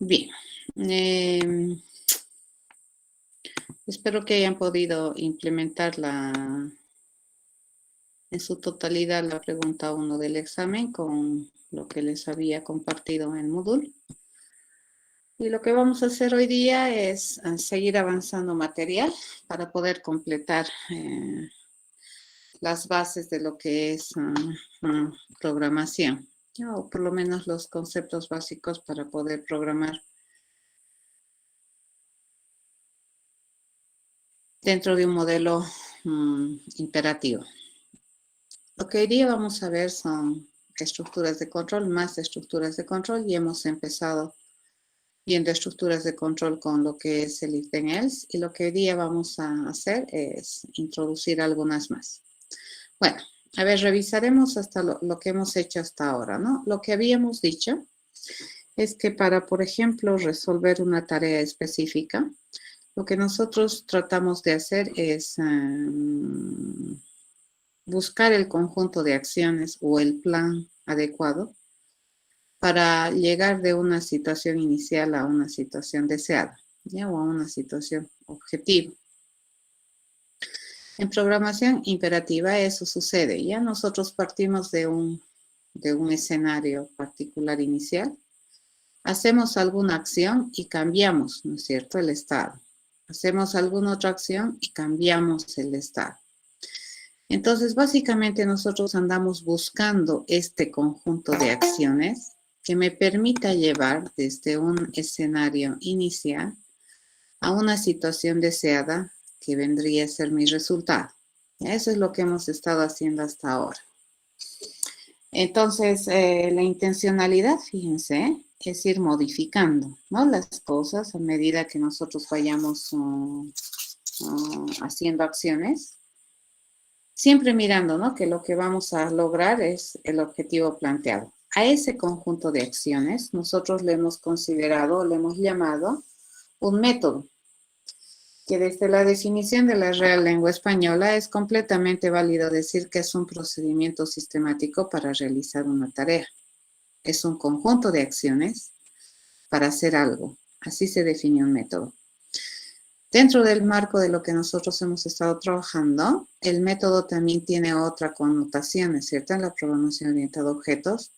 Bien. Espero que hayan podido implementar en su totalidad la pregunta 1 del examen con lo que les había compartido en Moodle. Y lo que vamos a hacer hoy día es seguir avanzando material para poder completar las bases de lo que es programación, ¿ya? O por lo menos los conceptos básicos para poder programar dentro de un modelo imperativo. Lo que hoy día vamos a ver son estructuras de control, más estructuras de control, y hemos empezado viendo estructuras de control con lo que es el if then else, y lo que hoy día vamos a hacer es introducir algunas más. Bueno, a ver, revisaremos hasta lo que hemos hecho hasta ahora, ¿no? Lo que habíamos dicho es que para, por ejemplo, resolver una tarea específica, lo que nosotros tratamos de hacer es buscar el conjunto de acciones o el plan adecuado para llegar de una situación inicial a una situación deseada, ¿ya? O a una situación objetiva. En programación imperativa eso sucede, ya nosotros partimos de un escenario particular inicial, hacemos alguna acción y cambiamos, ¿no es cierto?, el estado. Hacemos alguna otra acción y cambiamos el estado. Entonces, básicamente nosotros andamos buscando este conjunto de acciones que me permita llevar desde un escenario inicial a una situación deseada que vendría a ser mi resultado. Eso es lo que hemos estado haciendo hasta ahora. Entonces, la intencionalidad, fíjense, es ir modificando, ¿no?, las cosas a medida que nosotros vayamos haciendo acciones. Siempre mirando, ¿no?, que lo que vamos a lograr es el objetivo planteado. A ese conjunto de acciones nosotros le hemos considerado, le hemos llamado un método, que desde la definición de la Real Lengua Española es completamente válido decir que es un procedimiento sistemático para realizar una tarea. Es un conjunto de acciones para hacer algo. Así se define un método. Dentro del marco de lo que nosotros hemos estado trabajando, el método también tiene otra connotación, ¿es cierto?, en la programación orientada a objetos,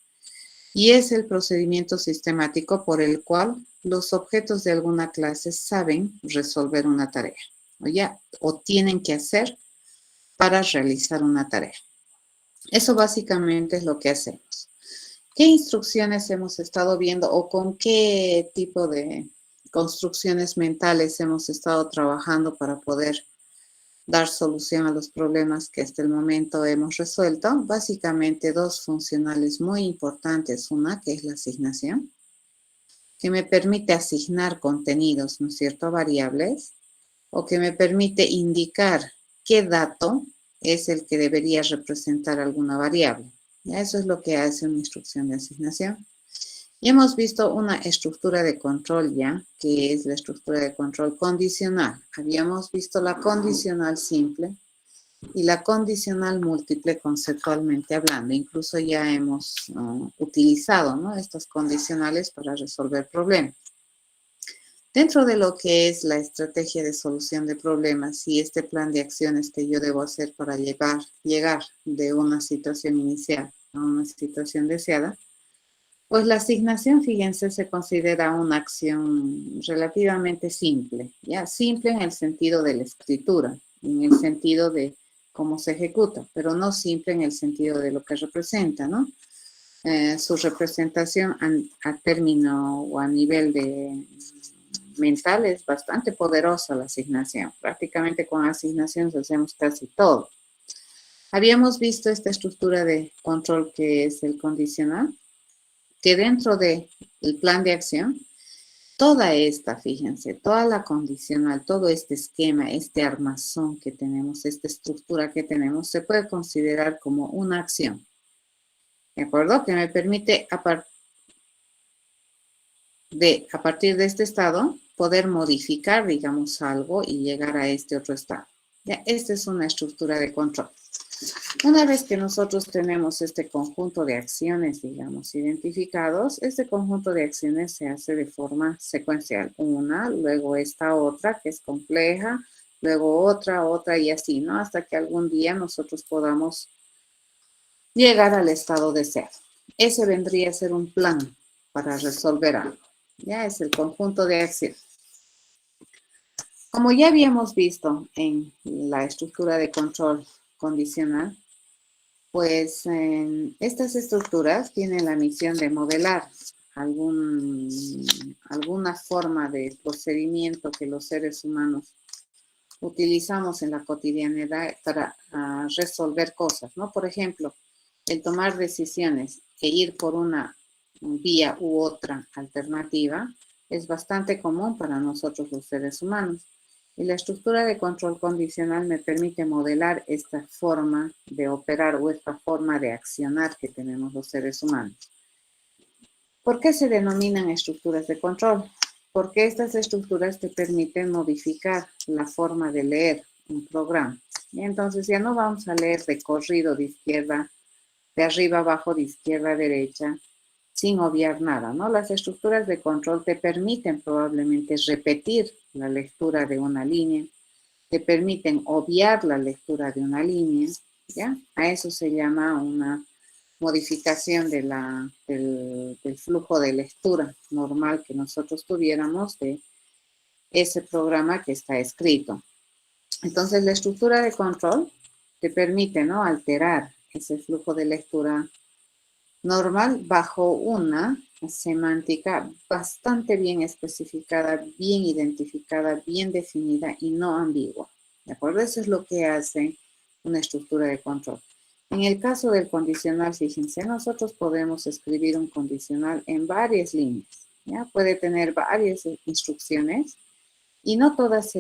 y es el procedimiento sistemático por el cual los objetos de alguna clase saben resolver una tarea, o tienen que hacer para realizar una tarea. Eso básicamente es lo que hacemos. ¿Qué instrucciones hemos estado viendo o con qué tipo de construcciones mentales hemos estado trabajando para poder dar solución a los problemas que hasta el momento hemos resuelto? Básicamente dos funcionales muy importantes. Una, que es la asignación, que me permite asignar contenidos, ¿no es cierto?, a variables, o que me permite indicar qué dato es el que debería representar alguna variable. ¿Ya? Eso es lo que hace una instrucción de asignación. Y hemos visto una estructura de control ya, que es la estructura de control condicional. Habíamos visto la condicional simple y la condicional múltiple conceptualmente hablando. Incluso ya hemos utilizado, ¿no?, estas condicionales para resolver problemas. Dentro de lo que es la estrategia de solución de problemas y este plan de acciones que yo debo hacer para llegar de una situación inicial a una situación deseada, pues la asignación, fíjense, se considera una acción relativamente simple, ¿ya? Simple en el sentido de la escritura, en el sentido de cómo se ejecuta, pero no simple en el sentido de lo que representa, ¿no? Su representación a término o a nivel de mental es bastante poderosa la asignación. Prácticamente con asignaciones hacemos casi todo. Habíamos visto esta estructura de control que es el condicional, que dentro del plan de acción, toda esta, fíjense, toda la condicional, todo este esquema, este armazón que tenemos, esta estructura que tenemos, se puede considerar como una acción, ¿de acuerdo? Que me permite, a partir de este estado, poder modificar, digamos, algo y llegar a este otro estado. Ya, esta es una estructura de control. Una vez que nosotros tenemos este conjunto de acciones, digamos, identificados, este conjunto de acciones se hace de forma secuencial. Una, luego esta otra, que es compleja, luego otra y así, ¿no? Hasta que algún día nosotros podamos llegar al estado deseado. Ese vendría a ser un plan para resolver algo. Ya es el conjunto de acciones. Como ya habíamos visto en la estructura de control condicional, pues estas estructuras tienen la misión de modelar alguna forma de procedimiento que los seres humanos utilizamos en la cotidianidad para resolver cosas, ¿no? Por ejemplo, el tomar decisiones e ir por una vía u otra alternativa es bastante común para nosotros los seres humanos. Y la estructura de control condicional me permite modelar esta forma de operar o esta forma de accionar que tenemos los seres humanos. ¿Por qué se denominan estructuras de control? Porque estas estructuras te permiten modificar la forma de leer un programa. Y entonces ya no vamos a leer de corrido de izquierda, de arriba abajo, de izquierda a derecha, sin obviar nada, ¿no? Las estructuras de control te permiten probablemente repetir la lectura de una línea, te permiten obviar la lectura de una línea, ¿ya? A eso se llama una modificación del flujo de lectura normal que nosotros tuviéramos de ese programa que está escrito. Entonces, la estructura de control te permite, ¿no?, alterar ese flujo de lectura normal bajo una semántica bastante bien especificada, bien identificada, bien definida y no ambigua. ¿De acuerdo? Eso es lo que hace una estructura de control. En el caso del condicional, fíjense, nosotros podemos escribir un condicional en varias líneas. ¿Ya? Puede tener varias instrucciones y no todas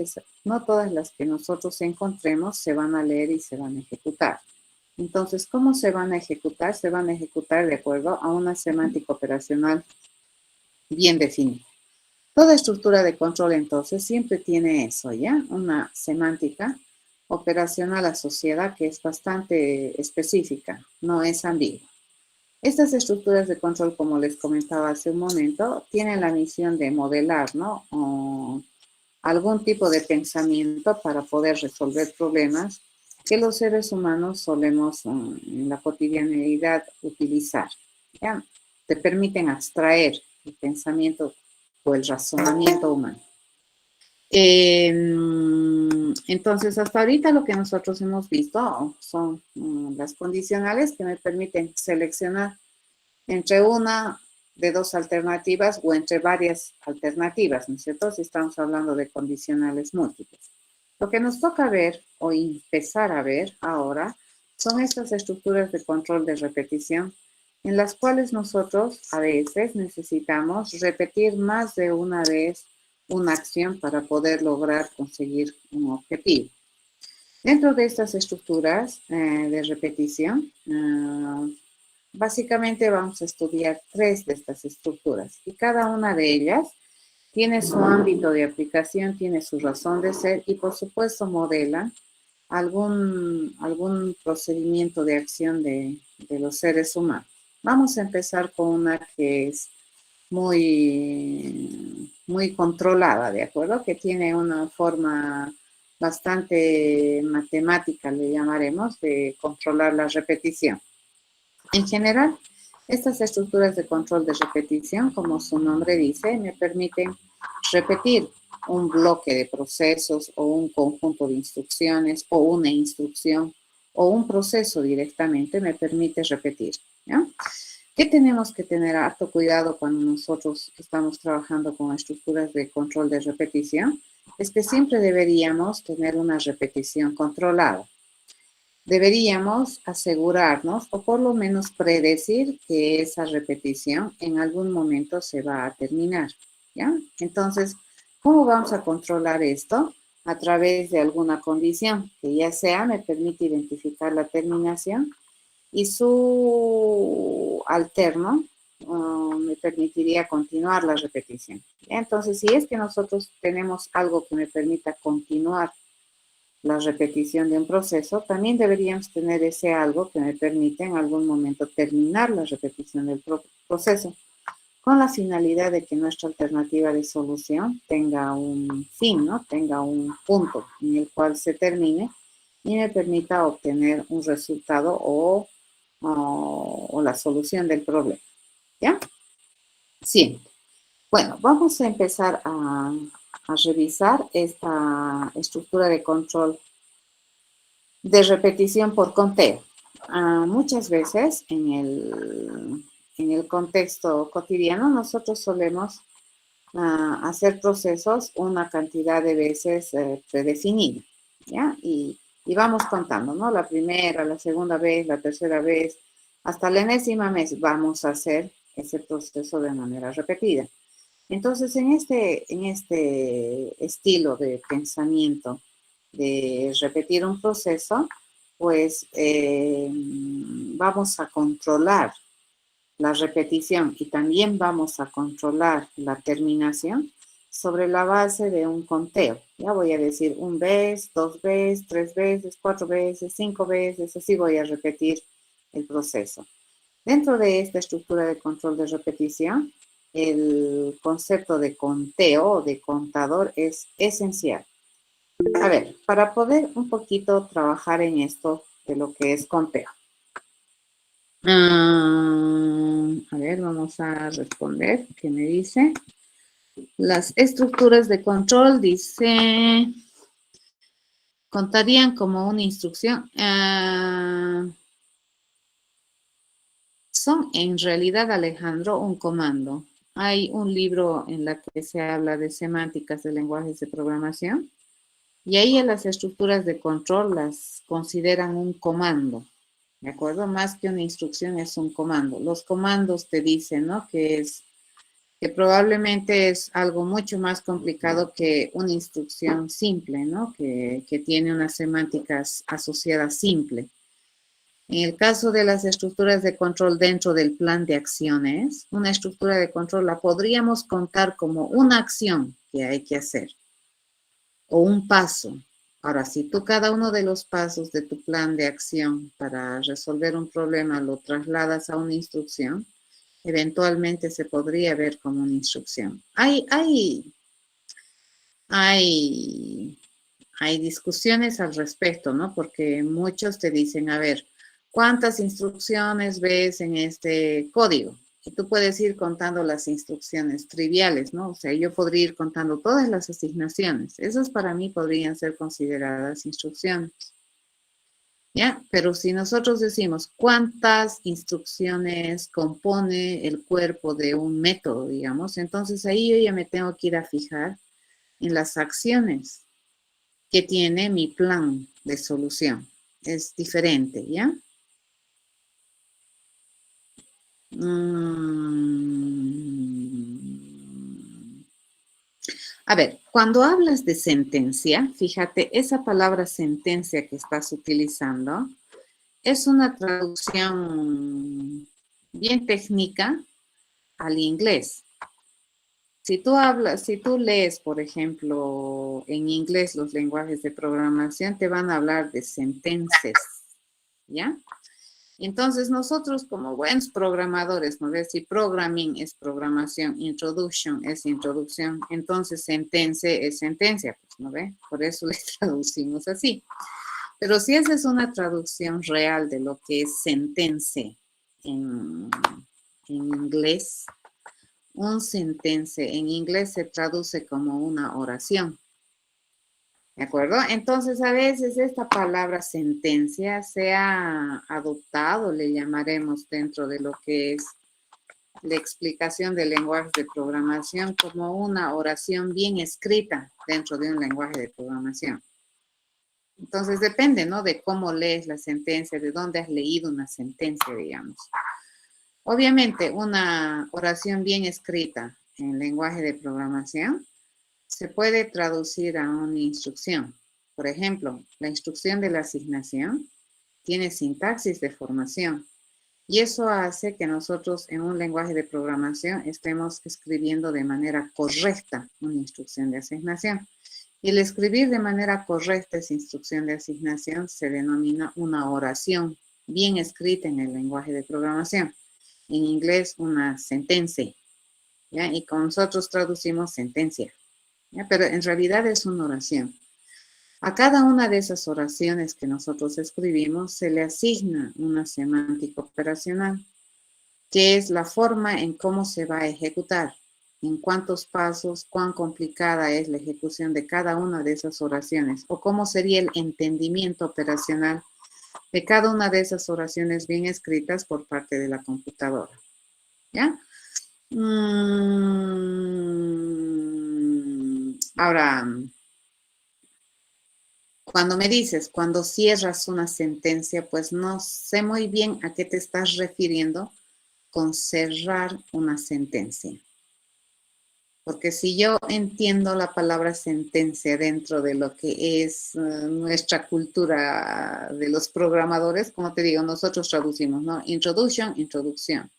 las que nosotros encontremos se van a leer y se van a ejecutar. Entonces, ¿cómo se van a ejecutar? Se van a ejecutar de acuerdo a una semántica operacional bien definida. Toda estructura de control, entonces, siempre tiene eso, ¿ya? Una semántica operacional asociada que es bastante específica, no es ambigua. Estas estructuras de control, como les comentaba hace un momento, tienen la misión de modelar, ¿no?, o algún tipo de pensamiento para poder resolver problemas que los seres humanos solemos en la cotidianidad utilizar. ¿Ya? Te permiten abstraer el pensamiento o el razonamiento humano. Entonces, hasta ahorita lo que nosotros hemos visto son las condicionales que me permiten seleccionar entre una de dos alternativas o entre varias alternativas, ¿no es cierto? Si estamos hablando de condicionales múltiples. Lo que nos toca ver o empezar a ver ahora son estas estructuras de control de repetición en las cuales nosotros a veces necesitamos repetir más de una vez una acción para poder lograr conseguir un objetivo. Dentro de estas estructuras de repetición, básicamente vamos a estudiar 3 de estas estructuras y cada una de ellas tiene su ámbito de aplicación, tiene su razón de ser y por supuesto modela algún procedimiento de acción de los seres humanos. Vamos a empezar con una que es muy controlada, ¿de acuerdo? Que tiene una forma bastante matemática, le llamaremos, de controlar la repetición. En general, estas estructuras de control de repetición, como su nombre dice, me permiten repetir un bloque de procesos o un conjunto de instrucciones o una instrucción o un proceso directamente me permite repetir. ¿Ya? ¿Qué tenemos que tener harto cuidado cuando nosotros estamos trabajando con estructuras de control de repetición? Es que siempre deberíamos tener una repetición controlada. Deberíamos asegurarnos o por lo menos predecir que esa repetición en algún momento se va a terminar, ¿ya? Entonces, ¿cómo vamos a controlar esto? A través de alguna condición que ya sea me permite identificar la terminación y su alterno me permitiría continuar la repetición. Entonces, si es que nosotros tenemos algo que me permita continuar la repetición de un proceso, también deberíamos tener ese algo que me permite en algún momento terminar la repetición del proceso, con la finalidad de que nuestra alternativa de solución tenga un fin, ¿no? Tenga un punto en el cual se termine y me permita obtener un resultado o la solución del problema, ¿ya? Sí. Bueno, vamos a empezar a revisar esta estructura de control de repetición por conteo. Muchas veces en el contexto cotidiano nosotros solemos hacer procesos una cantidad de veces predefinida, ¿ya? Y vamos contando, ¿no? La primera, la segunda vez, la tercera vez, hasta la enésima vez vamos a hacer ese proceso de manera repetida. Entonces, en este estilo de pensamiento de repetir un proceso, pues vamos a controlar la repetición y también vamos a controlar la terminación sobre la base de un conteo. Ya voy a decir 1 vez, 2 veces, 3 veces, 4 veces, 5 veces, así voy a repetir el proceso. Dentro de esta estructura de control de repetición, el concepto de conteo o de contador es esencial. A ver, para poder un poquito trabajar en esto de lo que es conteo. A ver, vamos a responder. ¿Qué me dice? Las estructuras de control, dice, contarían como una instrucción. Son en realidad, Alejandro, un comando. Hay un libro en la que se habla de semánticas de lenguajes de programación y ahí en las estructuras de control las consideran un comando, ¿de acuerdo? Más que una instrucción es un comando. Los comandos te dicen, ¿no? Que probablemente es algo mucho más complicado que una instrucción simple, ¿no? Que tiene unas semánticas asociadas simple. En el caso de las estructuras de control dentro del plan de acciones, una estructura de control la podríamos contar como una acción que hay que hacer o un paso. Ahora, si tú cada uno de los pasos de tu plan de acción para resolver un problema lo trasladas a una instrucción, eventualmente se podría ver como una instrucción. Hay discusiones al respecto, ¿no? Porque muchos te dicen, a ver, ¿cuántas instrucciones ves en este código? Y tú puedes ir contando las instrucciones triviales, ¿no? O sea, yo podría ir contando todas las asignaciones. Esas para mí podrían ser consideradas instrucciones. ¿Ya? Pero si nosotros decimos cuántas instrucciones compone el cuerpo de un método, digamos, entonces ahí yo ya me tengo que ir a fijar en las acciones que tiene mi plan de solución. Es diferente, ¿ya? A ver, cuando hablas de sentencia, fíjate, esa palabra sentencia que estás utilizando es una traducción bien técnica al inglés. Si tú lees, por ejemplo, en inglés los lenguajes de programación, te van a hablar de sentences, ¿ya? Entonces, nosotros como buenos programadores, ¿no ves? Si programming es programación, introduction es introducción, entonces sentence es sentencia, pues, ¿no ves? Por eso le traducimos así. Pero si esa es una traducción real de lo que es sentence en inglés, un sentence en inglés se traduce como una oración. ¿De acuerdo? Entonces, a veces esta palabra sentencia se ha adoptado, le llamaremos dentro de lo que es la explicación del lenguaje de programación como una oración bien escrita dentro de un lenguaje de programación. Entonces, depende, ¿no? De cómo lees la sentencia, de dónde has leído una sentencia, digamos. Obviamente, una oración bien escrita en lenguaje de programación se puede traducir a una instrucción. Por ejemplo, la instrucción de la asignación tiene sintaxis de formación y eso hace que nosotros en un lenguaje de programación estemos escribiendo de manera correcta una instrucción de asignación. El escribir de manera correcta esa instrucción de asignación se denomina una oración bien escrita en el lenguaje de programación. En inglés, una sentencia, ¿ya? Y con nosotros traducimos sentencia, ¿ya? Pero en realidad es una oración. A cada una de esas oraciones que nosotros escribimos se le asigna una semántica operacional, que es la forma en cómo se va a ejecutar, en cuántos pasos, cuán complicada es la ejecución de cada una de esas oraciones, o cómo sería el entendimiento operacional de cada una de esas oraciones bien escritas por parte de la computadora. ¿Ya? Ahora, cuando me dices, cuando cierras una sentencia, pues no sé muy bien a qué te estás refiriendo con cerrar una sentencia. Porque si yo entiendo la palabra sentencia dentro de lo que es nuestra cultura de los programadores, como te digo, nosotros traducimos, ¿no? Introduction, introducción.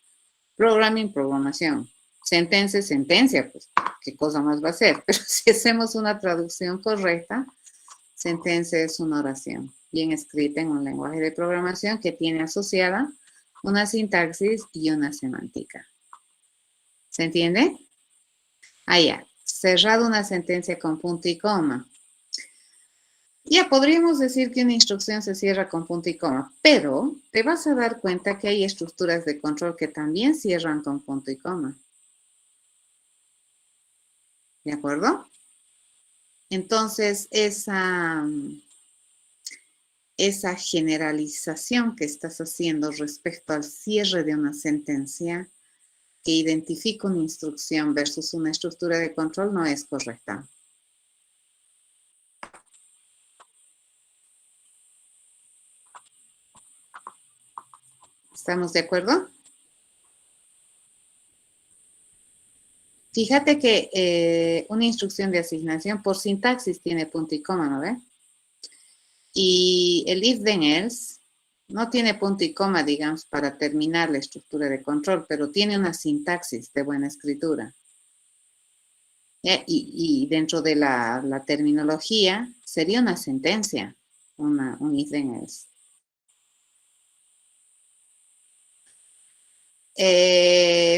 Programming, programación. Sentencia, sentencia, pues, ¿qué cosa más va a ser? Pero si hacemos una traducción correcta, sentencia es una oración bien escrita en un lenguaje de programación que tiene asociada una sintaxis y una semántica. ¿Se entiende? Ya. Cerrado una sentencia con punto y coma. Ya podríamos decir que una instrucción se cierra con punto y coma, pero te vas a dar cuenta que hay estructuras de control que también cierran con punto y coma. ¿De acuerdo? Entonces, esa generalización que estás haciendo respecto al cierre de una sentencia que identifica una instrucción versus una estructura de control no es correcta. ¿Estamos de acuerdo? Fíjate que una instrucción de asignación por sintaxis tiene punto y coma, ¿no ve? Y el if then else no tiene punto y coma, digamos, para terminar la estructura de control, pero tiene una sintaxis de buena escritura. Y dentro de la terminología sería una sentencia, un if then else.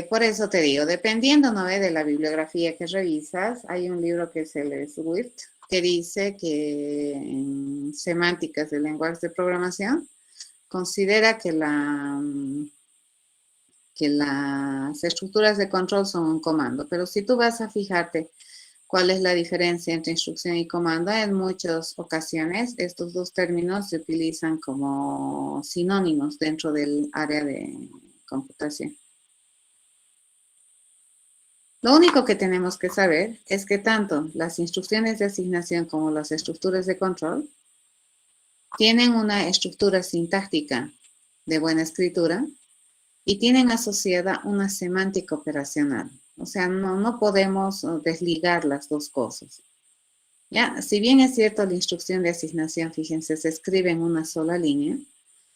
Por eso te digo, dependiendo, ¿no?, de la bibliografía que revisas, hay un libro que es el Swift, que dice que en semánticas de lenguajes de programación considera que las estructuras de control son un comando, pero si tú vas a fijarte cuál es la diferencia entre instrucción y comando, en muchas ocasiones estos dos términos se utilizan como sinónimos dentro del área de computación. Lo único que tenemos que saber es que tanto las instrucciones de asignación como las estructuras de control tienen una estructura sintáctica de buena escritura y tienen asociada una semántica operacional. O sea, no podemos desligar las dos cosas. Ya, si bien es cierto, la instrucción de asignación, fíjense, se escribe en una sola línea,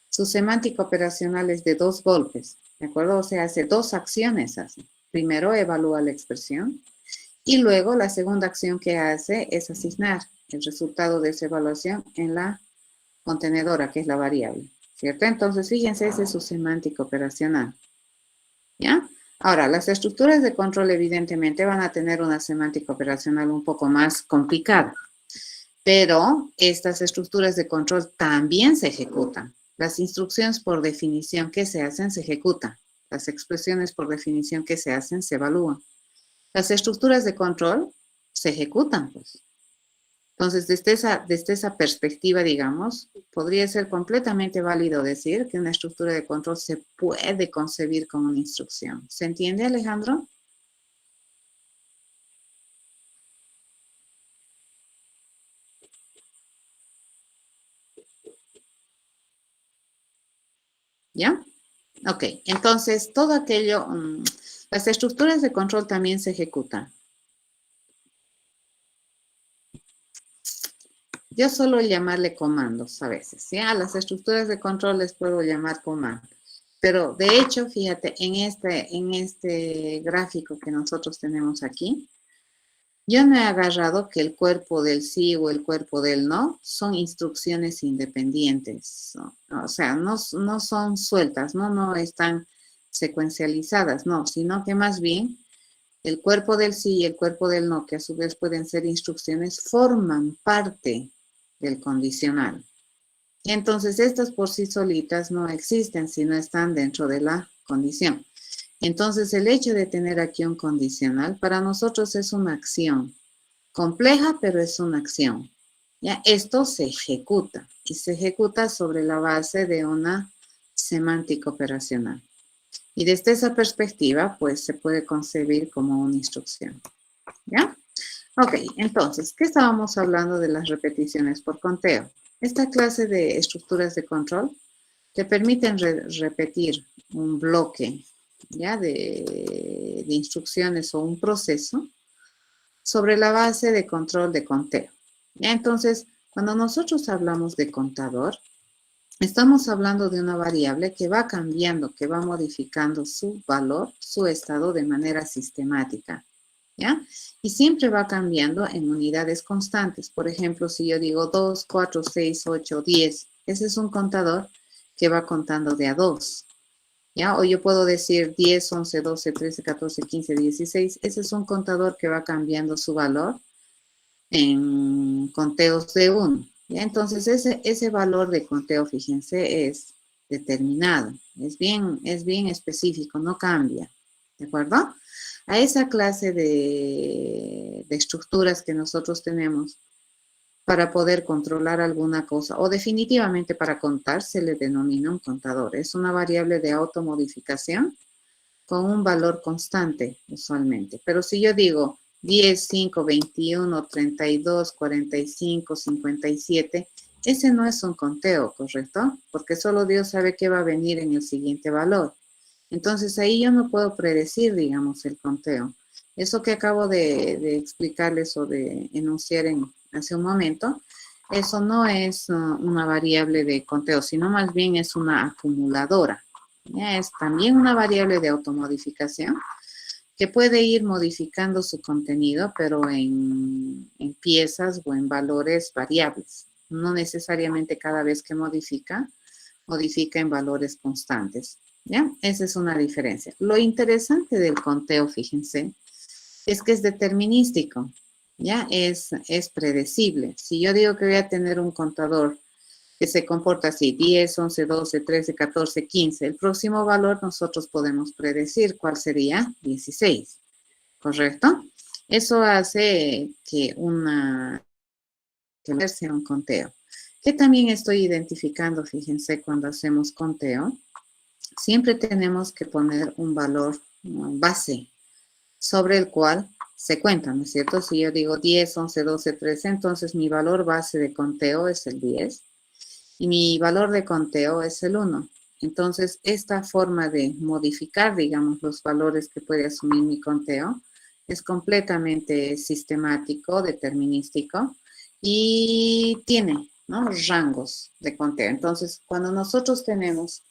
su semántica operacional es de dos golpes, ¿de acuerdo? O sea, hace dos acciones así. Primero evalúa la expresión y luego la segunda acción que hace es asignar el resultado de esa evaluación en la contenedora, que es la variable, ¿cierto? Entonces, fíjense, esa es su semántica operacional, ¿ya? Ahora, las estructuras de control evidentemente van a tener una semántica operacional un poco más complicada, pero estas estructuras de control también se ejecutan. Las instrucciones por definición que se hacen se ejecutan. Las expresiones por definición que se hacen se evalúan. Las estructuras de control se ejecutan, pues. Entonces, desde esa perspectiva, digamos, podría ser completamente válido decir que una estructura de control se puede concebir como una instrucción. ¿Se entiende, Alejandro? ¿Ya? Ok, entonces todo aquello, las estructuras de control también se ejecutan. Yo suelo llamarle comandos a veces, ¿sí? A las estructuras de control les puedo llamar comandos. Pero de hecho, fíjate, en este gráfico que nosotros tenemos aquí, Yo no he agarrado que el cuerpo del sí o el cuerpo del no son instrucciones independientes. O sea, no son sueltas, no están secuencializadas, no, sino que más bien el cuerpo del sí y el cuerpo del no, que a su vez pueden ser instrucciones, forman parte del condicional. Entonces, estas por sí solitas no existen si no están dentro de la condición. Entonces, el hecho de tener aquí un condicional para nosotros es una acción compleja, pero es una acción. ¿Ya? Esto se ejecuta y se ejecuta sobre la base de una semántica operacional. Y desde esa perspectiva, pues se puede concebir como una instrucción. ¿Ya? Ok, entonces, ¿qué estábamos hablando de las repeticiones por conteo? Esta clase de estructuras de control te permiten repetir un bloque, ¿ya? De instrucciones o un proceso sobre la base de control de conteo. ¿Ya? Entonces, cuando nosotros hablamos de contador, estamos hablando de una variable que va cambiando, que va modificando su valor, su estado de manera sistemática. ¿Ya? Y siempre va cambiando en unidades constantes. Por ejemplo, si yo digo 2, 4, 6, 8, 10, ese es un contador que va contando de a 2. ¿Ya? O yo puedo decir 10, 11, 12, 13, 14, 15, 16. Ese es un contador que va cambiando su valor en conteos de 1. ¿Ya? Entonces, ese valor de conteo, fíjense, es determinado. Es bien específico, no cambia. ¿De acuerdo? A esa clase de estructuras que nosotros tenemos para poder controlar alguna cosa o definitivamente para contar se le denomina un contador. Es una variable de automodificación con un valor constante usualmente. Pero si yo digo 10, 5, 21, 32, 45, 57, ese no es un conteo, ¿correcto? Porque solo Dios sabe qué va a venir en el siguiente valor. Entonces ahí yo no puedo predecir, digamos, el conteo. Eso que acabo de explicarles o de enunciar hace un momento, eso no es una variable de conteo, sino más bien es una acumuladora. Ya es también una variable de automodificación que puede ir modificando su contenido, pero en piezas o en valores variables. No necesariamente cada vez que modifica en valores constantes. ¿Ya? Esa es una diferencia. Lo interesante del conteo, fíjense, es que es determinístico, ¿ya? Es predecible. Si yo digo que voy a tener un contador que se comporta así, 10, 11, 12, 13, 14, 15, el próximo valor nosotros podemos predecir cuál sería 16, ¿correcto? Eso hace que sea un conteo. Que también estoy identificando, fíjense, cuando hacemos conteo, siempre tenemos que poner un valor base sobre el cual se cuenta, ¿no es cierto? Si yo digo 10, 11, 12, 13, entonces mi valor base de conteo es el 10 y mi valor de conteo es el 1. Entonces, esta forma de modificar, digamos, los valores que puede asumir mi conteo es completamente sistemático, determinístico y tiene, ¿no?, rangos de conteo. Entonces, cuando nosotros tenemos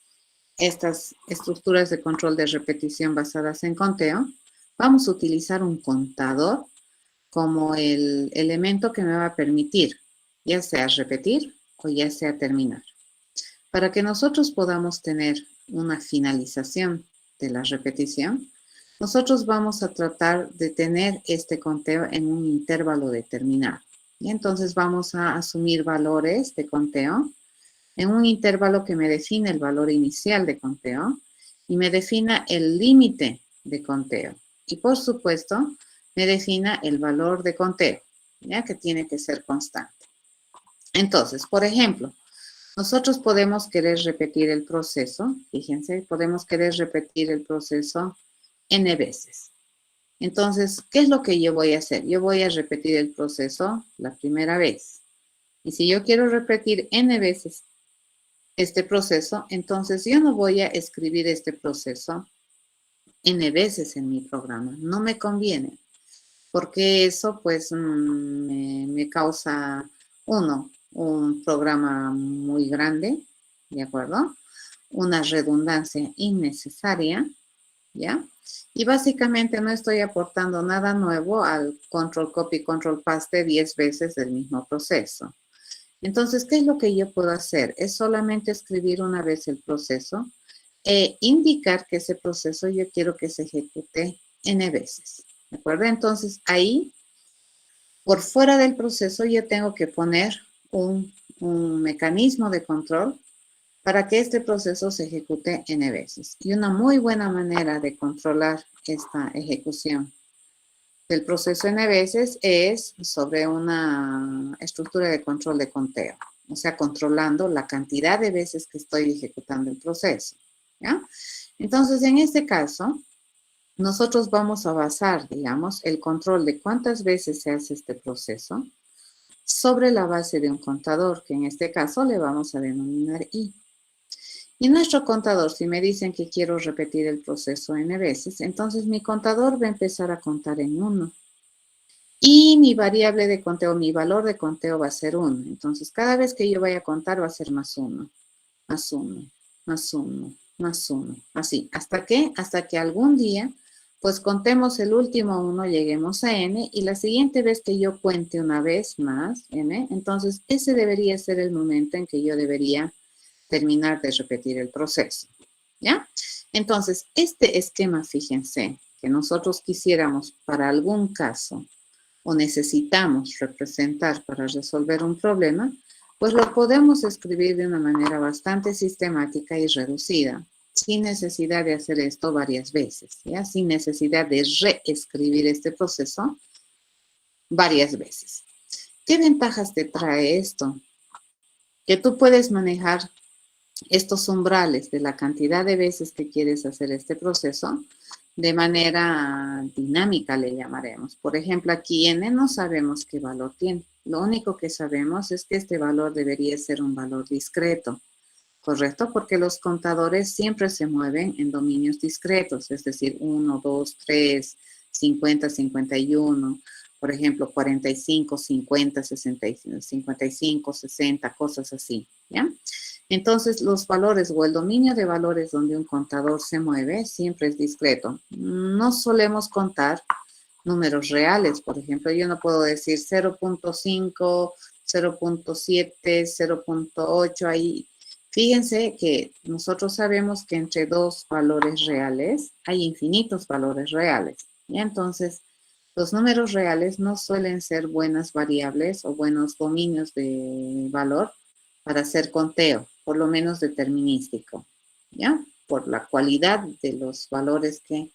estas estructuras de control de repetición basadas en conteo, vamos a utilizar un contador como el elemento que me va a permitir, ya sea repetir o ya sea terminar. Para que nosotros podamos tener una finalización de la repetición, nosotros vamos a tratar de tener este conteo en un intervalo determinado. Y entonces vamos a asumir valores de conteo en un intervalo que me define el valor inicial de conteo y me defina el límite de conteo. Y por supuesto, me defina el valor de conteo, ya que tiene que ser constante. Entonces, por ejemplo, nosotros podemos querer repetir el proceso, fíjense, podemos querer repetir el proceso n veces. Entonces, ¿qué es lo que yo voy a hacer? Yo voy a repetir el proceso la primera vez. Y si yo quiero repetir n veces este proceso, entonces yo no voy a escribir este proceso n veces en mi programa. No me conviene, porque eso pues me causa, un programa muy grande, ¿de acuerdo? Una redundancia innecesaria ¿ya? Y básicamente no estoy aportando nada nuevo al control copy, control paste 10 veces del mismo proceso. Entonces, ¿qué es lo que yo puedo hacer? Es solamente escribir una vez el proceso e indicar que ese proceso yo quiero que se ejecute n veces. ¿De acuerdo? Entonces, ahí, por fuera del proceso, yo tengo que poner un mecanismo de control para que este proceso se ejecute n veces. Y una muy buena manera de controlar esta ejecución del proceso n veces es sobre una estructura de control de conteo, o sea, controlando la cantidad de veces que estoy ejecutando el proceso, ¿ya? Entonces, en este caso, nosotros vamos a basar, digamos, el control de cuántas veces se hace este proceso sobre la base de un contador, que en este caso le vamos a denominar I. Y nuestro contador, si me dicen que quiero repetir el proceso n veces, entonces mi contador va a empezar a contar en 1. Y mi variable de conteo, mi valor de conteo va a ser 1. Entonces, cada vez que yo vaya a contar va a ser más 1, más 1, más 1, más 1. Así, ¿hasta qué? Hasta que algún día, pues contemos el último 1, lleguemos a n, y la siguiente vez que yo cuente una vez más n, entonces ese debería ser el momento en que yo debería terminar de repetir el proceso, ¿ya? Entonces, este esquema, fíjense, que nosotros quisiéramos para algún caso o necesitamos representar para resolver un problema, pues lo podemos escribir de una manera bastante sistemática y reducida, sin necesidad de hacer esto varias veces, ¿ya? Sin necesidad de reescribir este proceso varias veces. ¿Qué ventajas te trae esto? Que tú puedes manejar estos umbrales de la cantidad de veces que quieres hacer este proceso de manera dinámica, le llamaremos. Por ejemplo, aquí n no sabemos qué valor tiene. Lo único que sabemos es que este valor debería ser un valor discreto, ¿correcto? Porque los contadores siempre se mueven en dominios discretos, es decir, 1, 2, 3, 50, 51, por ejemplo, 45, 50, 60, 55, 60, cosas así, ¿ya? Entonces, los valores o el dominio de valores donde un contador se mueve siempre es discreto. No solemos contar números reales. Por ejemplo, yo no puedo decir 0.5, 0.7, 0.8 ahí. Fíjense que nosotros sabemos que entre dos valores reales hay infinitos valores reales. ¿Ya? Entonces, los números reales no suelen ser buenas variables o buenos dominios de valor para hacer conteo, por lo menos determinístico, ¿ya? Por la cualidad de los valores que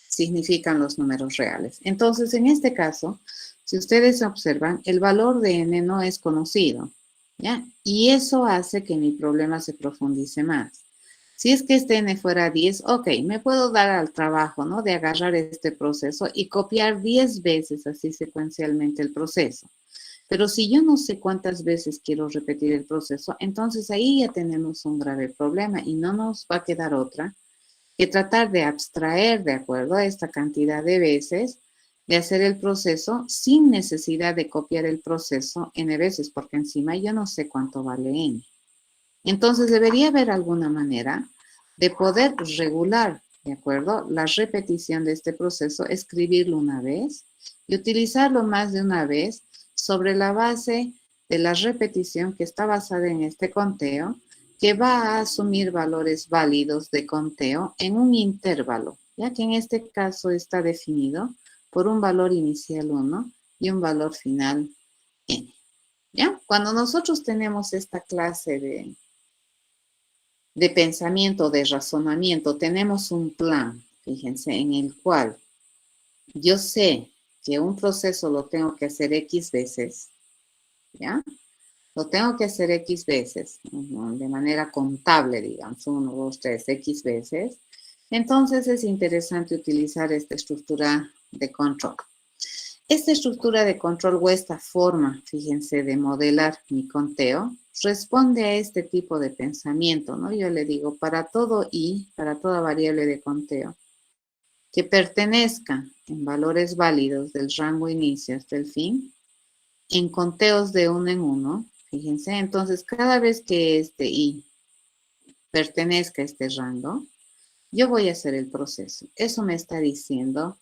significan los números reales. Entonces, en este caso, si ustedes observan, el valor de n no es conocido, ¿ya? Y eso hace que mi problema se profundice más. Si es que este n fuera 10, ok, me puedo dar al trabajo, ¿no? De agarrar este proceso y copiar 10 veces así secuencialmente el proceso. Pero si yo no sé cuántas veces quiero repetir el proceso, entonces ahí ya tenemos un grave problema y no nos va a quedar otra que tratar de abstraer de acuerdo a esta cantidad de veces de hacer el proceso sin necesidad de copiar el proceso n veces, porque encima yo no sé cuánto vale n. Entonces debería haber alguna manera de poder regular, ¿de acuerdo? La repetición de este proceso, escribirlo una vez y utilizarlo más de una vez sobre la base de la repetición que está basada en este conteo, que va a asumir valores válidos de conteo en un intervalo, ya que en este caso está definido por un valor inicial 1 y un valor final n. ¿Ya? Cuando nosotros tenemos esta clase de pensamiento, de razonamiento, tenemos un plan, fíjense, en el cual yo sé que un proceso lo tengo que hacer X veces, ¿ya? Lo tengo que hacer X veces, ¿no? De manera contable, digamos, 1, 2, 3, X veces. Entonces es interesante utilizar esta estructura de control. Esta estructura de control o esta forma, fíjense, de modelar mi conteo, responde a este tipo de pensamiento, ¿no? Yo le digo, para todo i, para toda variable de conteo, que pertenezca en valores válidos del rango inicio hasta el fin, en conteos de uno en uno, fíjense, entonces cada vez que este i pertenezca a este rango, yo voy a hacer el proceso. Eso me está diciendo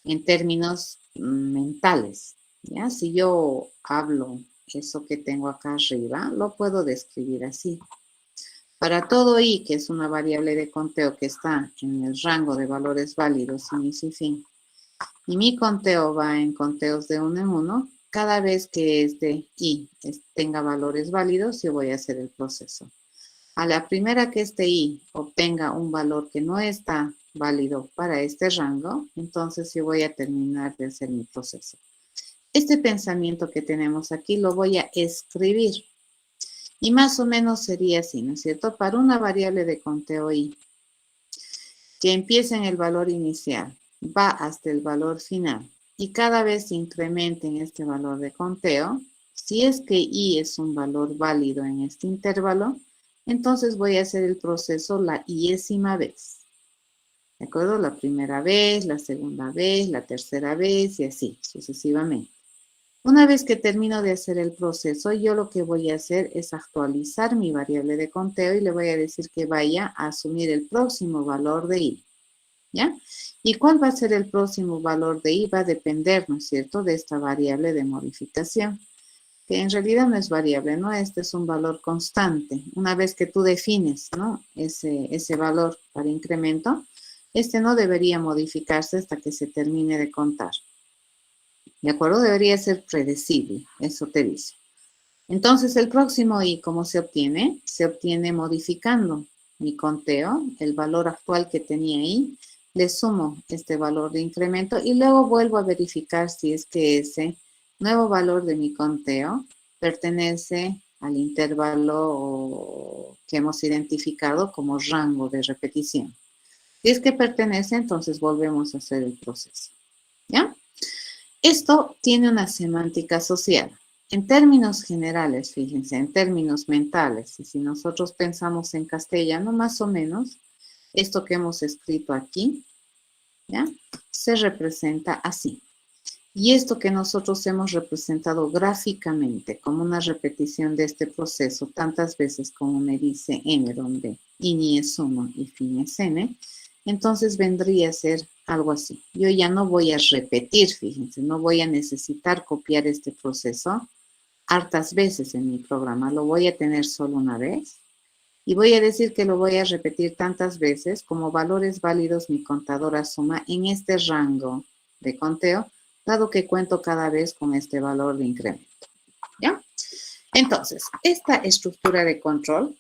en términos mentales, ¿ya? Si yo hablo eso que tengo acá arriba, lo puedo describir así. Para todo i, que es una variable de conteo que está en el rango de valores válidos, inicio y fin, y mi conteo va en conteos de uno en uno, cada vez que este i tenga valores válidos, yo voy a hacer el proceso. A la primera que este i obtenga un valor que no está válido para este rango, entonces yo voy a terminar de hacer mi proceso. Este pensamiento que tenemos aquí lo voy a escribir. Y más o menos sería así, ¿no es cierto? Para una variable de conteo i, que empieza en el valor inicial, va hasta el valor final, y cada vez se incrementa en este valor de conteo, si es que i es un valor válido en este intervalo, entonces voy a hacer el proceso la iésima vez. ¿De acuerdo? La primera vez, la segunda vez, la tercera vez y así sucesivamente. Una vez que termino de hacer el proceso, yo lo que voy a hacer es actualizar mi variable de conteo y le voy a decir que vaya a asumir el próximo valor de i. ¿Ya? ¿Y cuál va a ser el próximo valor de i? Va a depender, ¿no es cierto?, de esta variable de modificación, que en realidad no es variable, ¿no? Este es un valor constante. Una vez que tú defines, ¿no?, ese valor para incremento, este no debería modificarse hasta que se termine de contar. ¿De acuerdo? Debería ser predecible, eso te dice. Entonces, el próximo i, ¿cómo se obtiene? Se obtiene modificando mi conteo, el valor actual que tenía i, le sumo este valor de incremento y luego vuelvo a verificar si es que ese nuevo valor de mi conteo pertenece al intervalo que hemos identificado como rango de repetición. Si es que pertenece, entonces volvemos a hacer el proceso. ¿Ya? Esto tiene una semántica asociada. En términos generales, fíjense, en términos mentales, y si nosotros pensamos en castellano, más o menos, esto que hemos escrito aquí, ¿ya?, se representa así. Y esto que nosotros hemos representado gráficamente como una repetición de este proceso tantas veces como me dice n, donde ini es 1 y fin es n, entonces vendría a ser algo así. Yo ya no voy a repetir, fíjense, no voy a necesitar copiar este proceso hartas veces en mi programa, lo voy a tener solo una vez y voy a decir que lo voy a repetir tantas veces como valores válidos mi contador asuma en este rango de conteo, dado que cuento cada vez con este valor de incremento. ¿Ya? Entonces, esta estructura de control,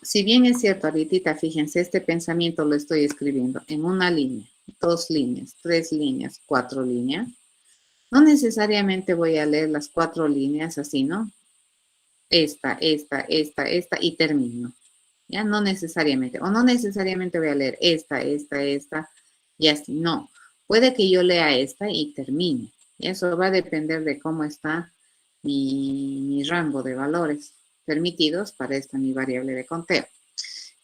si bien es cierto, ahorita, fíjense, este pensamiento lo estoy escribiendo en una línea, 2 líneas, 3 líneas, 4 líneas, no necesariamente voy a leer las 4 líneas así, ¿no? Esta, y termino. ¿Ya? No necesariamente. O no necesariamente voy a leer esta, y así. No. Puede que yo lea esta y termine. Y eso va a depender de cómo está mi rango de valores permitidos para esta mi variable de conteo.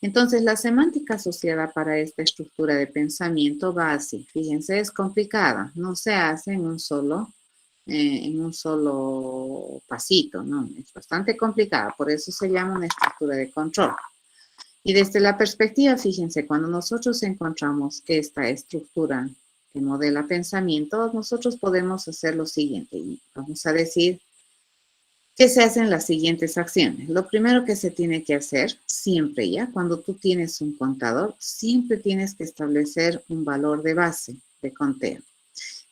Entonces, la semántica asociada para esta estructura de pensamiento va así. Fíjense, es complicada. No se hace en un solo pasito, ¿no? Es bastante complicada. Por eso se llama una estructura de control. Y desde la perspectiva, fíjense, cuando nosotros encontramos esta estructura que modela pensamiento, nosotros podemos hacer lo siguiente. Y vamos a decir que se hacen las siguientes acciones. Lo primero que se tiene que hacer, siempre ya, cuando tú tienes un contador, siempre tienes que establecer un valor de base de conteo.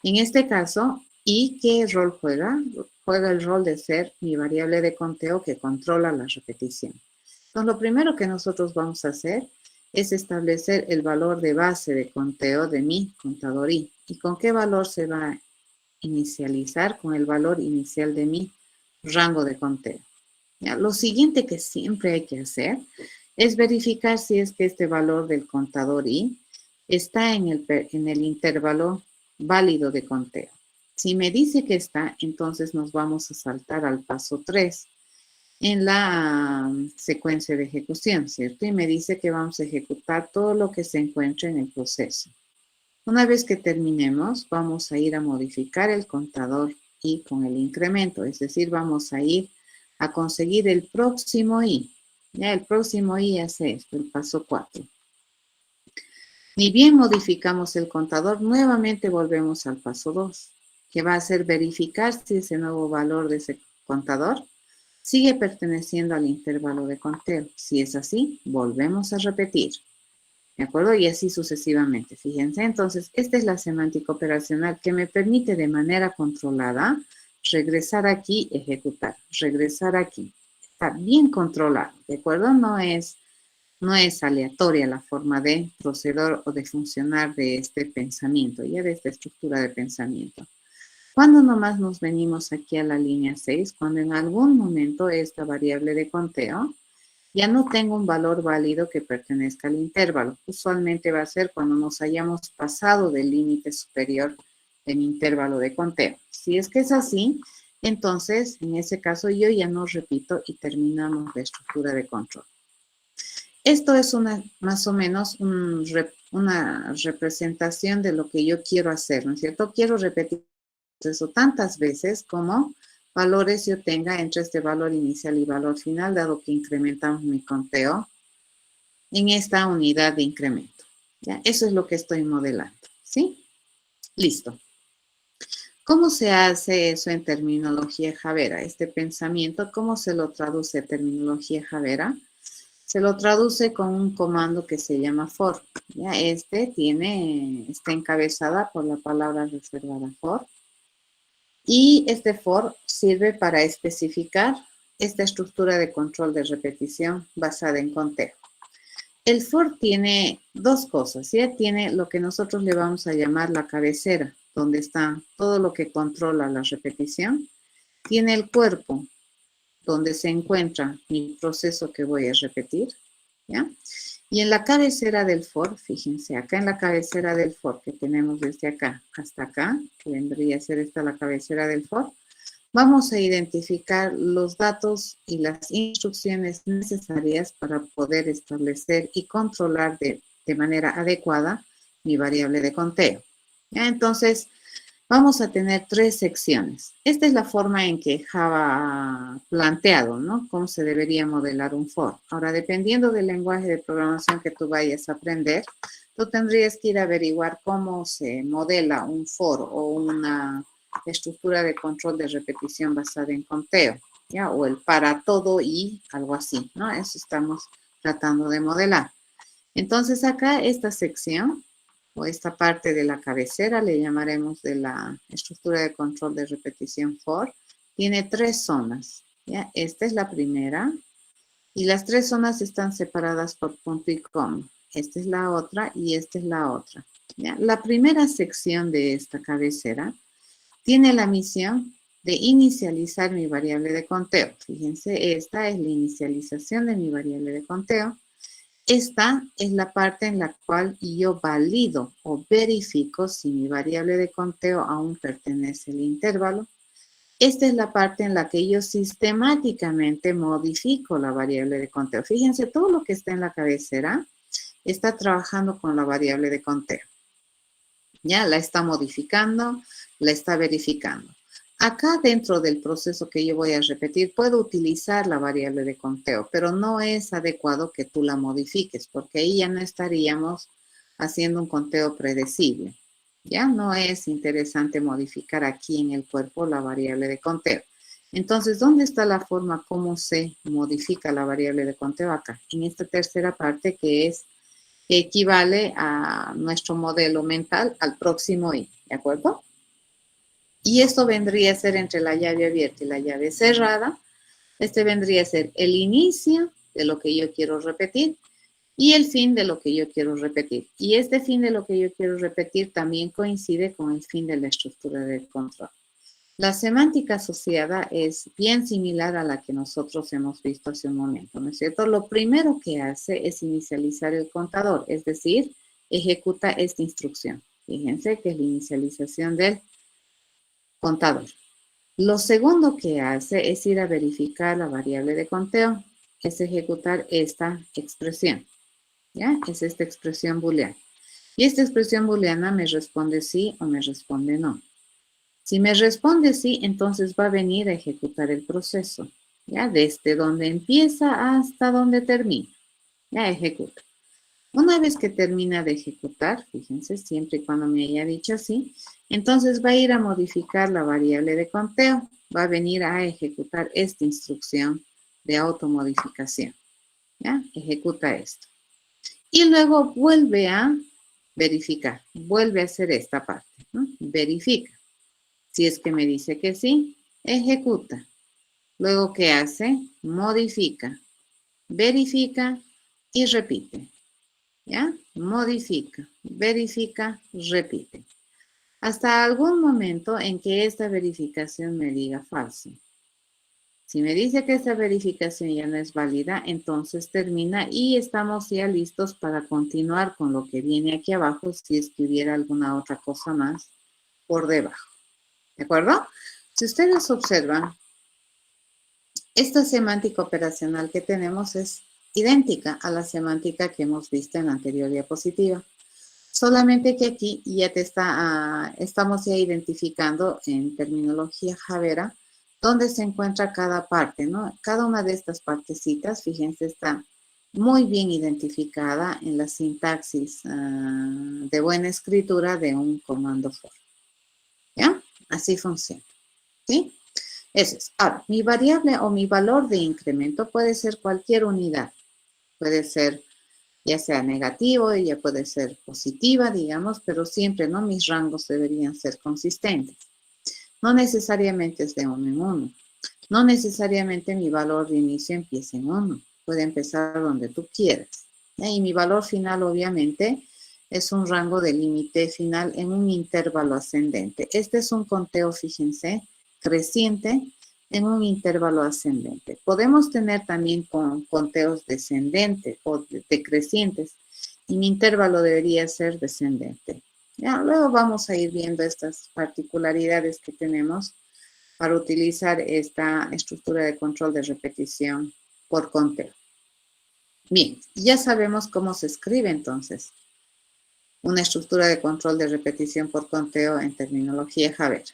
En este caso, ¿y qué rol juega? Juega el rol de ser mi variable de conteo que controla la repetición. Entonces, lo primero que nosotros vamos a hacer es establecer el valor de base de conteo de mi contador i. ¿Y con qué valor se va a inicializar? Con el valor inicial de mi rango de conteo. ¿Ya? Lo siguiente que siempre hay que hacer es verificar si es que este valor del contador i está en el intervalo válido de conteo. Si me dice que está, entonces nos vamos a saltar al paso 3 en la secuencia de ejecución, ¿cierto? Y me dice que vamos a ejecutar todo lo que se encuentre en el proceso. Una vez que terminemos, vamos a ir a modificar el contador i con el incremento, es decir, vamos a ir a conseguir el próximo i. Ya el próximo i hace esto, el paso 4. Ni bien modificamos el contador, nuevamente volvemos al paso 2, que va a ser verificar si ese nuevo valor de ese contador sigue perteneciendo al intervalo de conteo. Si es así, volvemos a repetir. ¿De acuerdo? Y así sucesivamente. Fíjense, entonces, esta es la semántica operacional que me permite de manera controlada regresar aquí, ejecutar, regresar aquí. Está bien controlado, ¿de acuerdo? No es aleatoria la forma de proceder o de funcionar de este pensamiento, ya de esta estructura de pensamiento. Cuando nomás nos venimos aquí a la línea 6, cuando en algún momento esta variable de conteo ya no tengo un valor válido que pertenezca al intervalo. Usualmente va a ser cuando nos hayamos pasado del límite superior del intervalo de conteo. Si es que es así, entonces en ese caso yo ya no repito y terminamos la estructura de control. Esto es más o menos una representación de lo que yo quiero hacer, ¿no es cierto? Quiero repetir eso tantas veces como valores yo tenga entre este valor inicial y valor final, dado que incrementamos mi conteo en esta unidad de incremento. ¿Ya? Eso es lo que estoy modelando, ¿sí? Listo. ¿Cómo se hace eso en terminología Javera? Este pensamiento, ¿cómo se lo traduce en terminología Javera? Se lo traduce con un comando que se llama for. ¿Ya? Está encabezada por la palabra reservada for. Y este for sirve para especificar esta estructura de control de repetición basada en conteo. El for tiene dos cosas. Ya tiene lo que nosotros le vamos a llamar la cabecera, donde está todo lo que controla la repetición. Tiene el cuerpo, donde se encuentra mi proceso que voy a repetir, ¿ya? Y en la cabecera del for, fíjense, acá en la cabecera del for que tenemos desde acá hasta acá, que vendría a ser esta la cabecera del for, vamos a identificar los datos y las instrucciones necesarias para poder establecer y controlar de manera adecuada mi variable de conteo. ¿Ya? Entonces, vamos a tener tres secciones. Esta es la forma en que Java ha planteado, ¿no? Cómo se debería modelar un for. Ahora, dependiendo del lenguaje de programación que tú vayas a aprender, tú tendrías que ir a averiguar cómo se modela un for o una estructura de control de repetición basada en conteo, ¿ya? O el para todo y algo así, ¿no? Eso estamos tratando de modelar. Entonces, acá esta sección o esta parte de la cabecera, le llamaremos de la estructura de control de repetición for, tiene tres zonas. ¿Ya? Esta es la primera y las tres zonas están separadas por punto y coma. Esta es la otra y esta es la otra. ¿Ya? La primera sección de esta cabecera tiene la misión de inicializar mi variable de conteo. Fíjense, esta es la inicialización de mi variable de conteo. Esta es la parte en la cual yo valido o verifico si mi variable de conteo aún pertenece al intervalo. Esta es la parte en la que yo sistemáticamente modifico la variable de conteo. Fíjense, todo lo que está en la cabecera está trabajando con la variable de conteo. Ya la está modificando, la está verificando. Acá dentro del proceso que yo voy a repetir, puedo utilizar la variable de conteo, pero no es adecuado que tú la modifiques, porque ahí ya no estaríamos haciendo un conteo predecible. Ya no es interesante modificar aquí en el cuerpo la variable de conteo. Entonces, ¿dónde está la forma cómo se modifica la variable de conteo? Acá, en esta tercera parte que equivale a nuestro modelo mental al próximo i, ¿de acuerdo? Y esto vendría a ser entre la llave abierta y la llave cerrada. Este vendría a ser el inicio de lo que yo quiero repetir y el fin de lo que yo quiero repetir. Y este fin de lo que yo quiero repetir también coincide con el fin de la estructura del control. La semántica asociada es bien similar a la que nosotros hemos visto hace un momento, ¿no es cierto? Lo primero que hace es inicializar el contador, es decir, ejecuta esta instrucción. Fíjense que es la inicialización del contador. Lo segundo que hace es ir a verificar la variable de conteo, es ejecutar esta expresión, ¿ya? Es esta expresión booleana. Y esta expresión booleana me responde sí o me responde no. Si me responde sí, entonces va a venir a ejecutar el proceso, ¿ya? Desde donde empieza hasta donde termina, ya ejecuta. Una vez que termina de ejecutar, fíjense, siempre y cuando me haya dicho así, entonces va a ir a modificar la variable de conteo. Va a venir a ejecutar esta instrucción de automodificación. ¿Ya? Ejecuta esto. Y luego vuelve a verificar. Vuelve a hacer esta parte. ¿No? Verifica. Si es que me dice que sí, ejecuta. Luego, ¿qué hace? Modifica, verifica y repite. ¿Ya? Modifica, verifica, repite. Hasta algún momento en que esta verificación me diga falso. Si me dice que esta verificación ya no es válida, entonces termina y estamos ya listos para continuar con lo que viene aquí abajo si es que hubiera alguna otra cosa más por debajo. ¿De acuerdo? Si ustedes observan, esta semántica operacional que tenemos es idéntica a la semántica que hemos visto en la anterior diapositiva. Solamente que aquí ya estamos ya identificando en terminología Javera dónde se encuentra cada parte, ¿no? Cada una de estas partecitas, fíjense, está muy bien identificada en la sintaxis de buena escritura de un comando for. ¿Ya? Así funciona. ¿Sí? Eso es. Ahora, mi variable o mi valor de incremento puede ser cualquier unidad. Puede ser ya sea negativo, ya puede ser positiva, digamos, pero siempre, ¿no? Mis rangos deberían ser consistentes. No necesariamente es de uno en uno. No necesariamente mi valor de inicio empieza en 1. Puede empezar donde tú quieras. Y mi valor final, obviamente, es un rango de límite final en un intervalo ascendente. Este es un conteo, fíjense, creciente en un intervalo ascendente. Podemos tener también conteos descendentes o decrecientes y mi intervalo debería ser descendente. Ya, luego vamos a ir viendo estas particularidades que tenemos para utilizar esta estructura de control de repetición por conteo. Bien, ya sabemos cómo se escribe entonces una estructura de control de repetición por conteo en terminología Javera.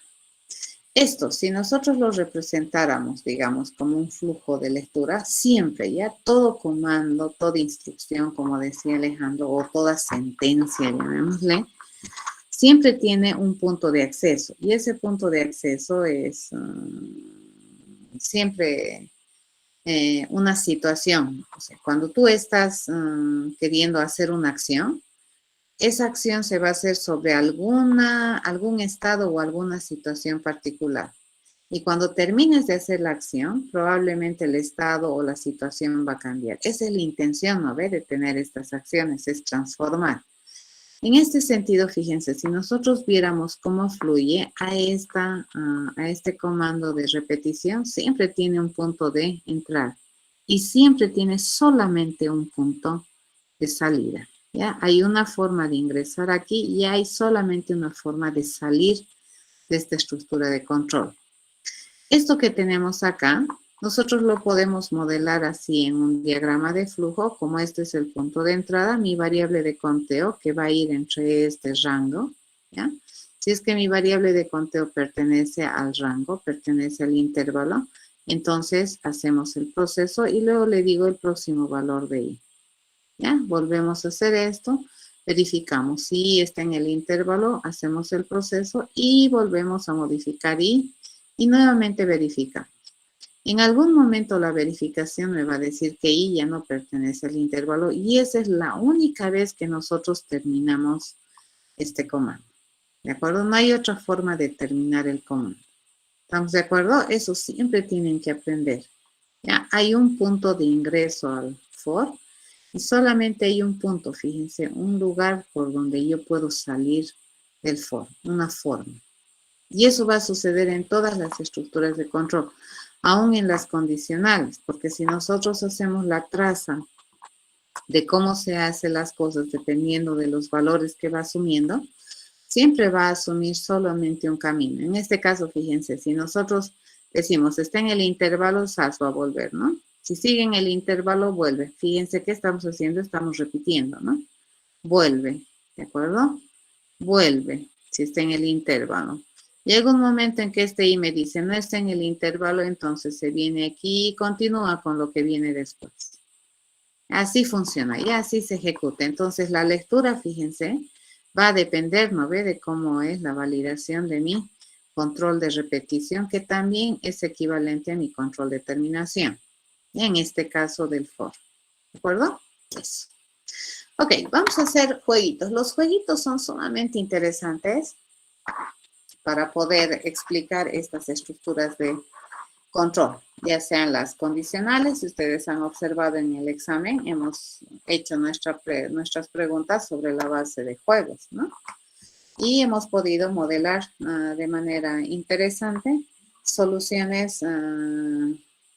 Esto, si nosotros lo representáramos, digamos, como un flujo de lectura, siempre, ya todo comando, toda instrucción, como decía Alejandro, o toda sentencia, llamémosle, siempre tiene un punto de acceso. Y ese punto de acceso es siempre una situación. O sea, cuando tú estás queriendo hacer una acción, esa acción se va a hacer sobre algún estado o alguna situación particular. Y cuando termines de hacer la acción, probablemente el estado o la situación va a cambiar. Esa es la intención, ¿no? De tener estas acciones, es transformar. En este sentido, fíjense, si nosotros viéramos cómo fluye a este comando de repetición, siempre tiene un punto de entrada y siempre tiene solamente un punto de salida. ¿Ya? Hay una forma de ingresar aquí y hay solamente una forma de salir de esta estructura de control. Esto que tenemos acá, nosotros lo podemos modelar así en un diagrama de flujo, como este es el punto de entrada, mi variable de conteo que va a ir entre este rango, ¿ya? Si es que mi variable de conteo pertenece al rango, pertenece al intervalo, entonces hacemos el proceso y luego le digo el próximo valor de i. ¿Ya? Volvemos a hacer esto, verificamos si está en el intervalo, hacemos el proceso y volvemos a modificar y nuevamente verificamos. En algún momento la verificación me va a decir que i ya no pertenece al intervalo y esa es la única vez que nosotros terminamos este comando. ¿De acuerdo? No hay otra forma de terminar el comando. ¿Estamos de acuerdo? Eso siempre tienen que aprender. ¿Ya? Hay un punto de ingreso al for y solamente hay un punto, fíjense, un lugar por donde yo puedo salir del for, una forma. Y eso va a suceder en todas las estructuras de control, aún en las condicionales, porque si nosotros hacemos la traza de cómo se hacen las cosas dependiendo de los valores que va asumiendo, siempre va a asumir solamente un camino. En este caso, fíjense, si nosotros decimos está en el intervalo, SAS va a volver, ¿no? Si sigue en el intervalo, vuelve. Fíjense qué estamos haciendo, estamos repitiendo, ¿no? Vuelve, ¿de acuerdo? Vuelve, si está en el intervalo. Llega un momento en que este i me dice no está en el intervalo, entonces se viene aquí y continúa con lo que viene después. Así funciona y así se ejecuta. Entonces, la lectura, fíjense, va a depender, ¿no ve?, de cómo es la validación de mi control de repetición, que también es equivalente a mi control de terminación, en este caso del for. ¿De acuerdo? Eso. Ok, vamos a hacer jueguitos. Los jueguitos son sumamente interesantes para poder explicar estas estructuras de control, ya sean las condicionales. Si ustedes han observado en el examen, hemos hecho nuestras preguntas sobre la base de juegos, ¿no? Y hemos podido modelar de manera interesante soluciones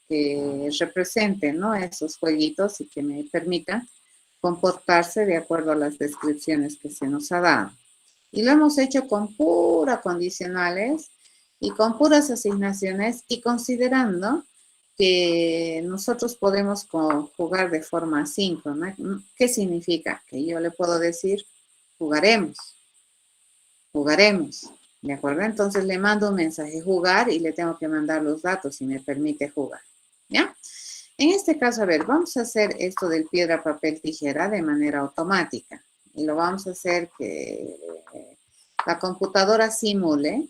que representen, ¿no?, esos jueguitos y que me permitan comportarse de acuerdo a las descripciones que se nos ha dado. Y lo hemos hecho con puras condicionales y con puras asignaciones y considerando que nosotros podemos jugar de forma asíncrona. ¿Qué significa? Que yo le puedo decir, jugaremos, ¿de acuerdo? Entonces le mando un mensaje jugar y le tengo que mandar los datos si me permite jugar, ¿ya? En este caso, a ver, vamos a hacer esto del piedra, papel, tijera de manera automática. Y lo vamos a hacer que la computadora simule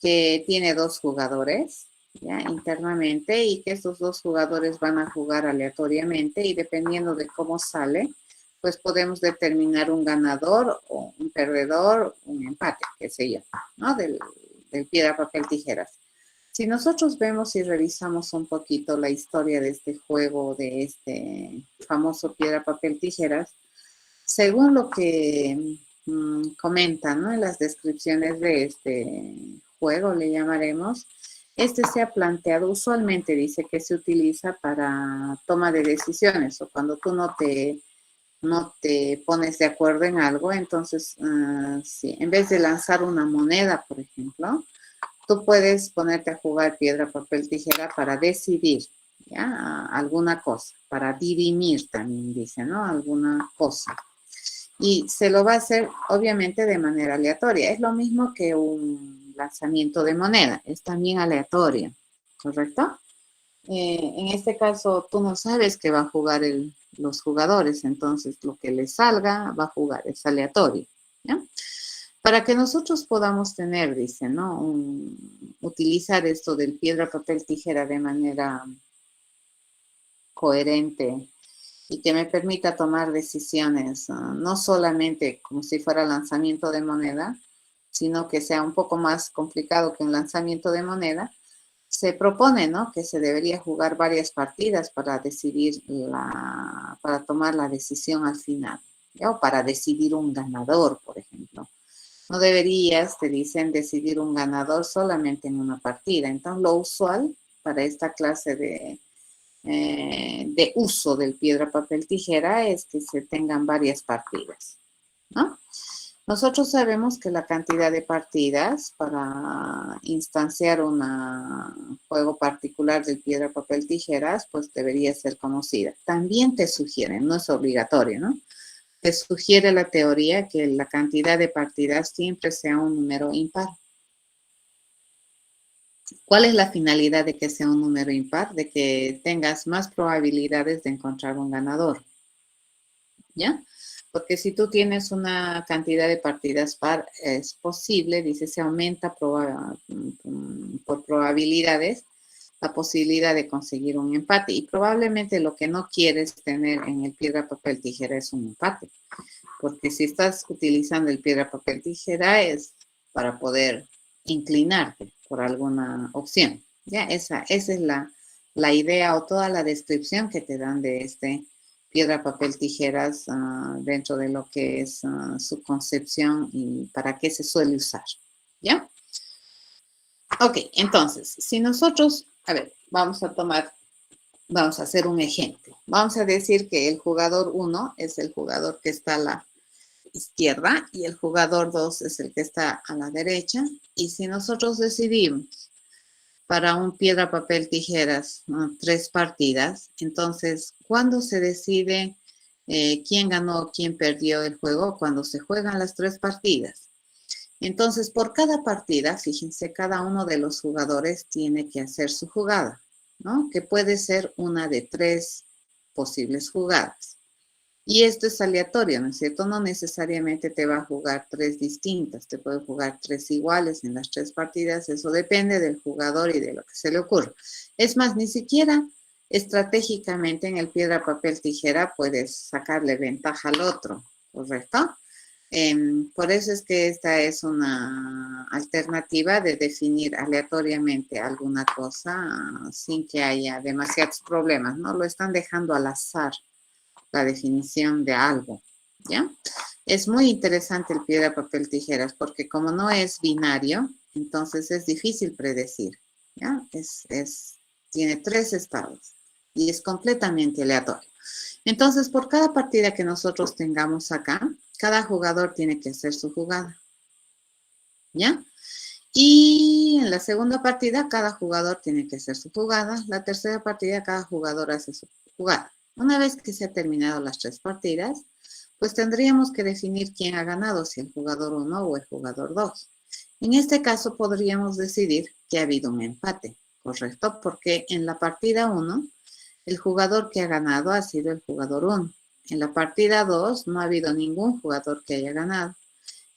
que tiene dos jugadores, ¿ya?, internamente, y que estos dos jugadores van a jugar aleatoriamente y dependiendo de cómo sale, pues podemos determinar un ganador o un perdedor, un empate, qué sé yo, ¿no?, del piedra, papel, tijeras. Si nosotros vemos y revisamos un poquito la historia de este juego, de este famoso piedra, papel, tijeras, según lo que comentan, ¿no?, en las descripciones de este juego, le llamaremos, este se ha planteado, usualmente dice que se utiliza para toma de decisiones o cuando tú no te pones de acuerdo en algo, entonces, sí, en vez de lanzar una moneda, por ejemplo, tú puedes ponerte a jugar piedra, papel, tijera para decidir, ¿ya?, alguna cosa, para dirimir también dice, ¿no?, alguna cosa. Y se lo va a hacer, obviamente, de manera aleatoria. Es lo mismo que un lanzamiento de moneda, es también aleatorio, ¿correcto? En este caso, tú no sabes qué va a jugar los jugadores, entonces lo que les salga va a jugar, es aleatorio, ¿ya? Para que nosotros podamos tener, dice, ¿no?, utilizar esto del piedra, papel, tijera de manera coherente y que me permita tomar decisiones, no solamente como si fuera lanzamiento de moneda, sino que sea un poco más complicado que un lanzamiento de moneda, se propone, ¿no?, que se debería jugar varias partidas para decidir para tomar la decisión al final, ¿ya?, o para decidir un ganador, por ejemplo. No deberías, te dicen, decidir un ganador solamente en una partida. Entonces, lo usual para esta clase de uso del piedra, papel, tijera es que se tengan varias partidas, ¿no? Nosotros sabemos que la cantidad de partidas para instanciar un juego particular del piedra, papel, tijeras, pues debería ser conocida. También te sugieren, no es obligatorio, ¿no?, te sugiere la teoría que la cantidad de partidas siempre sea un número impar. ¿Cuál es la finalidad de que sea un número impar? De que tengas más probabilidades de encontrar un ganador, ¿ya? Porque si tú tienes una cantidad de partidas par, es posible, dice, se aumenta por probabilidades la posibilidad de conseguir un empate. Y probablemente lo que no quieres tener en el piedra, papel, tijera es un empate. Porque si estás utilizando el piedra, papel, tijera es para poder inclinarte por alguna opción. Ya, esa es la idea o toda la descripción que te dan de este piedra, papel, tijeras dentro de lo que es su concepción y para qué se suele usar. ¿Ya? Ok, entonces, si nosotros, a ver, vamos a hacer un ejemplo. Vamos a decir que el jugador 1 es el jugador que está a la izquierda y el jugador 2 es el que está a la derecha. Y si nosotros decidimos para un piedra, papel, tijeras, ¿no?, 3 partidas, entonces, ¿cuándo se decide quién ganó, quién perdió el juego? Cuando se juegan las 3 partidas. Entonces, por cada partida, fíjense, cada uno de los jugadores tiene que hacer su jugada, ¿no?, que puede ser una de 3 posibles jugadas. Y esto es aleatorio, ¿no es cierto? No necesariamente te va a jugar 3 distintas, te puede jugar 3 iguales en las 3 partidas, eso depende del jugador y de lo que se le ocurra. Es más, ni siquiera estratégicamente en el piedra, papel, tijera puedes sacarle ventaja al otro, ¿correcto? Por eso es que esta es una alternativa de definir aleatoriamente alguna cosa sin que haya demasiados problemas, ¿no? Lo están dejando al azar la definición de algo, ¿ya? Es muy interesante el piedra, papel, tijeras, porque como no es binario, entonces es difícil predecir, ¿ya? Tiene 3 estados y es completamente aleatorio. Entonces, por cada partida que nosotros tengamos acá, cada jugador tiene que hacer su jugada, ¿ya? Y en la segunda partida, cada jugador tiene que hacer su jugada. La tercera partida, cada jugador hace su jugada. Una vez que se han terminado las 3 partidas, pues tendríamos que definir quién ha ganado, si el jugador 1 o el jugador 2. En este caso, podríamos decidir que ha habido un empate, ¿correcto? Porque en la partida 1, el jugador que ha ganado ha sido el jugador 1. En la partida 2, no ha habido ningún jugador que haya ganado.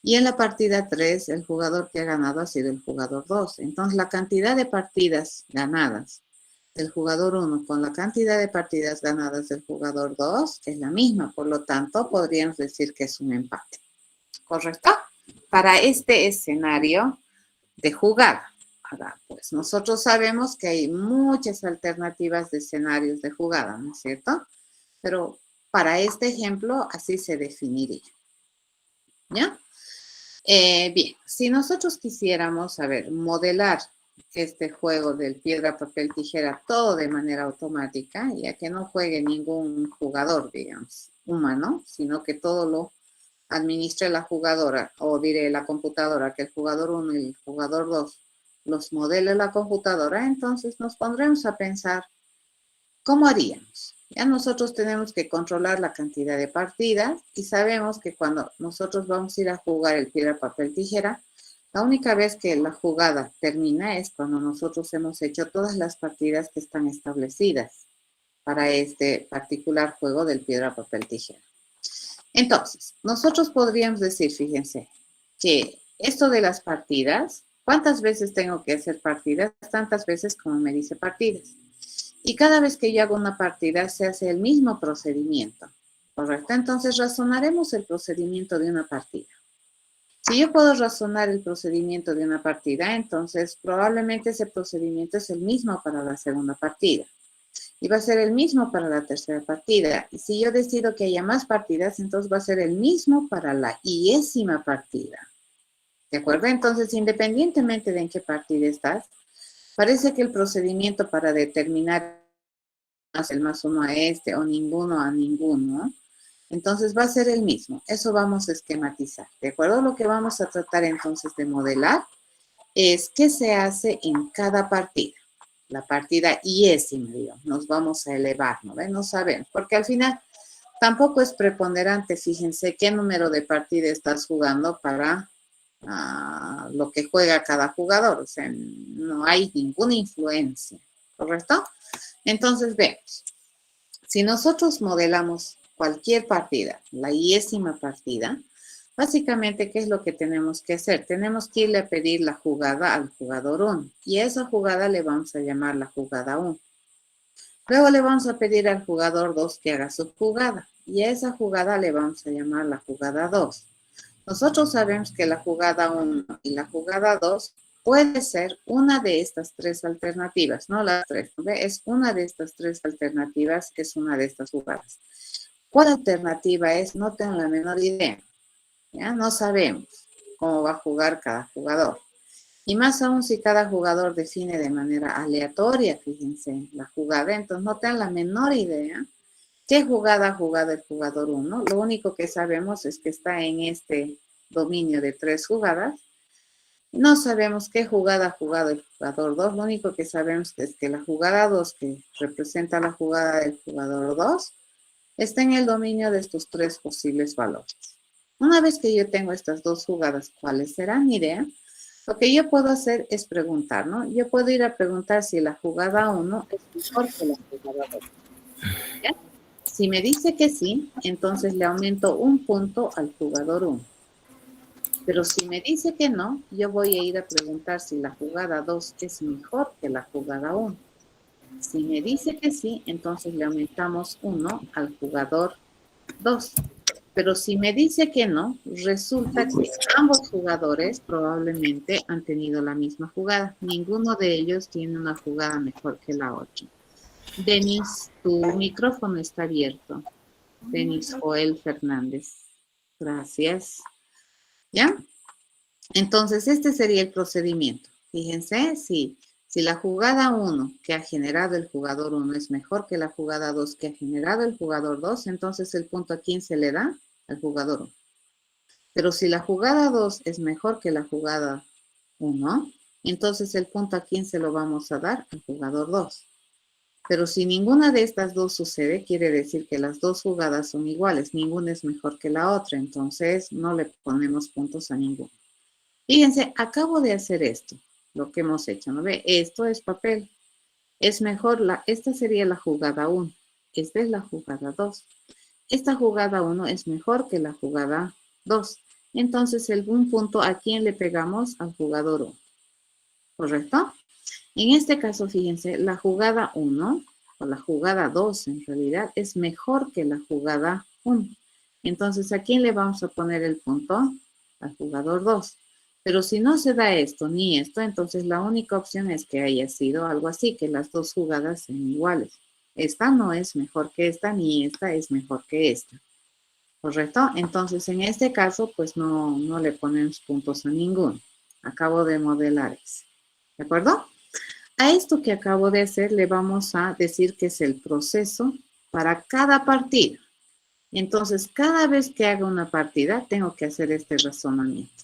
Y en la partida 3, el jugador que ha ganado ha sido el jugador 2. Entonces, la cantidad de partidas ganadas del jugador 1 con la cantidad de partidas ganadas del jugador 2 es la misma. Por lo tanto, podríamos decir que es un empate. ¿Correcto? Para este escenario de jugada. Ahora, pues nosotros sabemos que hay muchas alternativas de escenarios de jugada, ¿no es cierto? Pero para este ejemplo, así se definiría. ¿Ya? Bien, si nosotros quisiéramos, modelar este juego del piedra, papel, tijera, todo de manera automática, ya que no juegue ningún jugador, digamos, humano, sino que todo lo administre la jugadora, o diré la computadora, que el jugador 1 y el jugador 2 los modele la computadora, entonces nos pondremos a pensar, ¿cómo haríamos? Ya nosotros tenemos que controlar la cantidad de partidas y sabemos que cuando nosotros vamos a ir a jugar el piedra, papel, tijera, la única vez que la jugada termina es cuando nosotros hemos hecho todas las partidas que están establecidas para este particular juego del piedra, papel, tijera. Entonces, nosotros podríamos decir, fíjense, que esto de las partidas, ¿cuántas veces tengo que hacer partidas? Tantas veces como me dice partidas. Y cada vez que yo hago una partida se hace el mismo procedimiento, ¿correcto? Entonces razonaremos el procedimiento de una partida. Si yo puedo razonar el procedimiento de una partida, entonces probablemente ese procedimiento es el mismo para la segunda partida. Y va a ser el mismo para la tercera partida. Y si yo decido que haya más partidas, entonces va a ser el mismo para la 10ª partida. ¿De acuerdo? Entonces, independientemente de en qué partida estás, parece que el procedimiento para determinar el más uno a este o ninguno a ninguno, entonces va a ser el mismo. Eso vamos a esquematizar. ¿De acuerdo? Lo que vamos a tratar entonces de modelar es qué se hace en cada partida. La partida 10ª, digamos, nos vamos a elevar, ¿no ven? No sabemos, porque al final tampoco es preponderante, fíjense qué número de partida estás jugando para lo que juega cada jugador, o sea, no hay ninguna influencia, ¿correcto? Entonces, vemos, si nosotros modelamos cualquier partida, la 10ª partida, básicamente, ¿qué es lo que tenemos que hacer? Tenemos que irle a pedir la jugada al jugador 1 y a esa jugada le vamos a llamar la jugada 1. Luego le vamos a pedir al jugador 2 que haga su jugada y a esa jugada le vamos a llamar la jugada 2. Nosotros sabemos que la jugada 1 y la jugada 2 puede ser una de estas 3 alternativas, no las 3, ¿no? Es una de estas 3 alternativas, es una de estas jugadas. ¿Cuál alternativa es? No tengo la menor idea. ¿Ya? No sabemos cómo va a jugar cada jugador. Y más aún si cada jugador define de manera aleatoria, fíjense, la jugada, entonces no tengan la menor idea qué jugada ha jugado el jugador 1. Lo único que sabemos es que está en este dominio de 3 jugadas. No sabemos qué jugada ha jugado el jugador 2. Lo único que sabemos es que la jugada 2, que representa la jugada del jugador 2, está en el dominio de estos 3 posibles valores. Una vez que yo tengo estas 2 jugadas, ¿cuáles serán? Idea. Lo que yo puedo hacer es preguntar, ¿no? Yo puedo ir a preguntar si la jugada 1 es mejor que la jugada 2. ¿Ya? Si me dice que sí, entonces le aumento un punto al jugador 1. Pero si me dice que no, yo voy a ir a preguntar si la jugada 2 es mejor que la jugada 1. Si me dice que sí, entonces le aumentamos 1 al jugador 2. Pero si me dice que no, resulta que ambos jugadores probablemente han tenido la misma jugada. Ninguno de ellos tiene una jugada mejor que la otra. Denis, tu micrófono está abierto. Denis Joel Fernández. Gracias. ¿Ya? Entonces, este sería el procedimiento. Fíjense, si la jugada 1 que ha generado el jugador 1 es mejor que la jugada 2 que ha generado el jugador 2, entonces el punto a quién se le da, al jugador 1. Pero si la jugada 2 es mejor que la jugada 1, entonces el punto a quién se lo vamos a dar, al jugador 2. Pero si ninguna de estas dos sucede, quiere decir que las dos jugadas son iguales, ninguna es mejor que la otra, entonces no le ponemos puntos a ninguno. Fíjense, acabo de hacer esto, lo que hemos hecho, ¿no ve? Esto es papel. Es mejor, esta sería la jugada 1. Esta es la jugada 2. Esta jugada 1 es mejor que la jugada 2. Entonces, un punto, ¿a quién le pegamos? Al jugador 1. ¿Correcto? En este caso, fíjense, la jugada 1, o la jugada 2 en realidad, es mejor que la jugada 1. Entonces, ¿a quién le vamos a poner el punto? Al jugador 2. Pero si no se da esto ni esto, entonces la única opción es que haya sido algo así, que las dos jugadas sean iguales. Esta no es mejor que esta, ni esta es mejor que esta. ¿Correcto? Entonces, en este caso, pues no le ponemos puntos a ninguno. Acabo de modelar eso. ¿De acuerdo? A esto que acabo de hacer le vamos a decir que es el proceso para cada partida. Entonces, cada vez que haga una partida, tengo que hacer este razonamiento.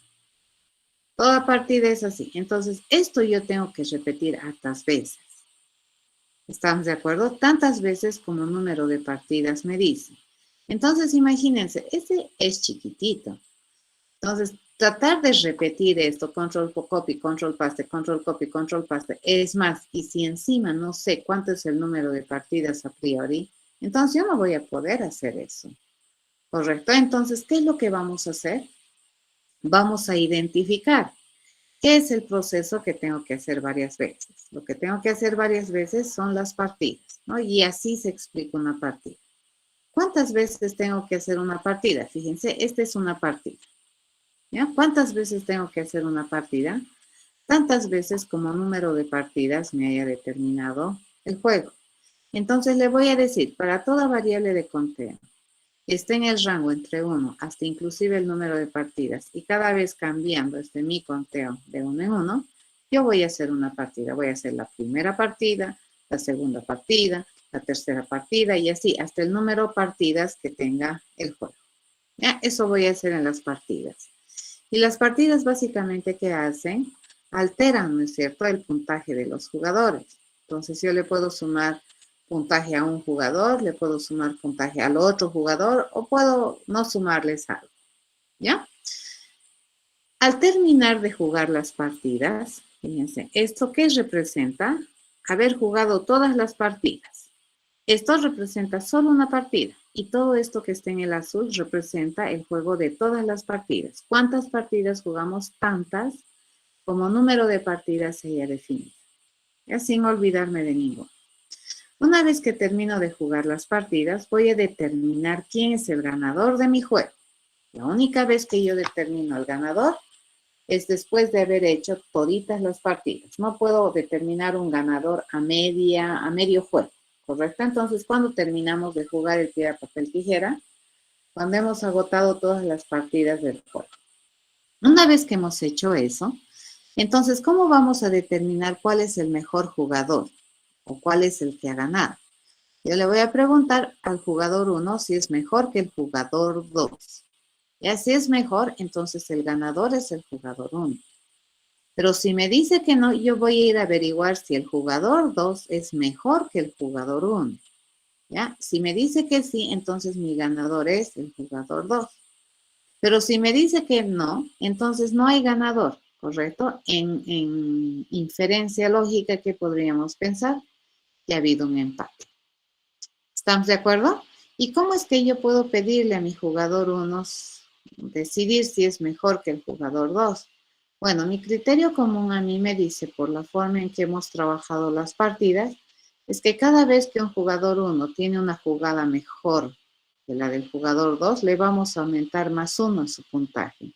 Toda partida es así. Entonces, esto yo tengo que repetir hartas veces. ¿Estamos de acuerdo? Tantas veces como número de partidas me dice. Entonces, imagínense, este es chiquitito. Entonces, tratar de repetir esto, control copy, control paste, control copy, control paste, es más, y si encima no sé cuánto es el número de partidas a priori, entonces yo no voy a poder hacer eso. ¿Correcto? Entonces, ¿qué es lo que vamos a hacer? Vamos a identificar qué es el proceso que tengo que hacer varias veces. Lo que tengo que hacer varias veces son las partidas, ¿no? Y así se explica una partida. ¿Cuántas veces tengo que hacer una partida? Fíjense, esta es una partida. ¿Ya? ¿Cuántas veces tengo que hacer una partida? Tantas veces como número de partidas me haya determinado el juego. Entonces le voy a decir, para toda variable de conteo, esté en el rango entre 1 hasta inclusive el número de partidas y cada vez cambiando mi conteo de 1 en 1, yo voy a hacer una partida. Voy a hacer la primera partida, la segunda partida, la tercera partida y así hasta el número de partidas que tenga el juego. ¿Ya? Eso voy a hacer en las partidas. Y las partidas básicamente que hacen, alteran, ¿no es cierto?, el puntaje de los jugadores. Entonces yo le puedo sumar puntaje a un jugador, le puedo sumar puntaje al otro jugador o puedo no sumarles algo, ¿ya? Al terminar de jugar las partidas, fíjense, ¿esto qué representa? Haber jugado todas las partidas. Esto representa solo una partida y todo esto que está en el azul representa el juego de todas las partidas. ¿Cuántas partidas jugamos? Tantas como número de partidas se haya definido. Ya sin olvidarme de ninguno. Una vez que termino de jugar las partidas, voy a determinar quién es el ganador de mi juego. La única vez que yo determino al ganador es después de haber hecho toditas las partidas. No puedo determinar un ganador a medio juego. ¿Correcto? Entonces, cuando terminamos de jugar el piedra, papel, tijera, cuando hemos agotado todas las partidas del juego. Una vez que hemos hecho eso, entonces, ¿cómo vamos a determinar cuál es el mejor jugador o cuál es el que ha ganado? Yo le voy a preguntar al jugador 1 si es mejor que el jugador 2. Ya si es mejor, entonces el ganador es el jugador 1. Pero si me dice que no, yo voy a ir a averiguar si el jugador 2 es mejor que el jugador 1. ¿Ya? Si me dice que sí, entonces mi ganador es el jugador 2. Pero si me dice que no, entonces no hay ganador, ¿correcto? En inferencia lógica, ¿qué podríamos pensar? Que ha habido un empate. ¿Estamos de acuerdo? ¿Y cómo es que yo puedo pedirle a mi jugador 1 decidir si es mejor que el jugador 2? Bueno, mi criterio común a mí me dice, por la forma en que hemos trabajado las partidas, es que cada vez que un jugador 1 tiene una jugada mejor que la del jugador 2, le vamos a aumentar +1 en su puntaje.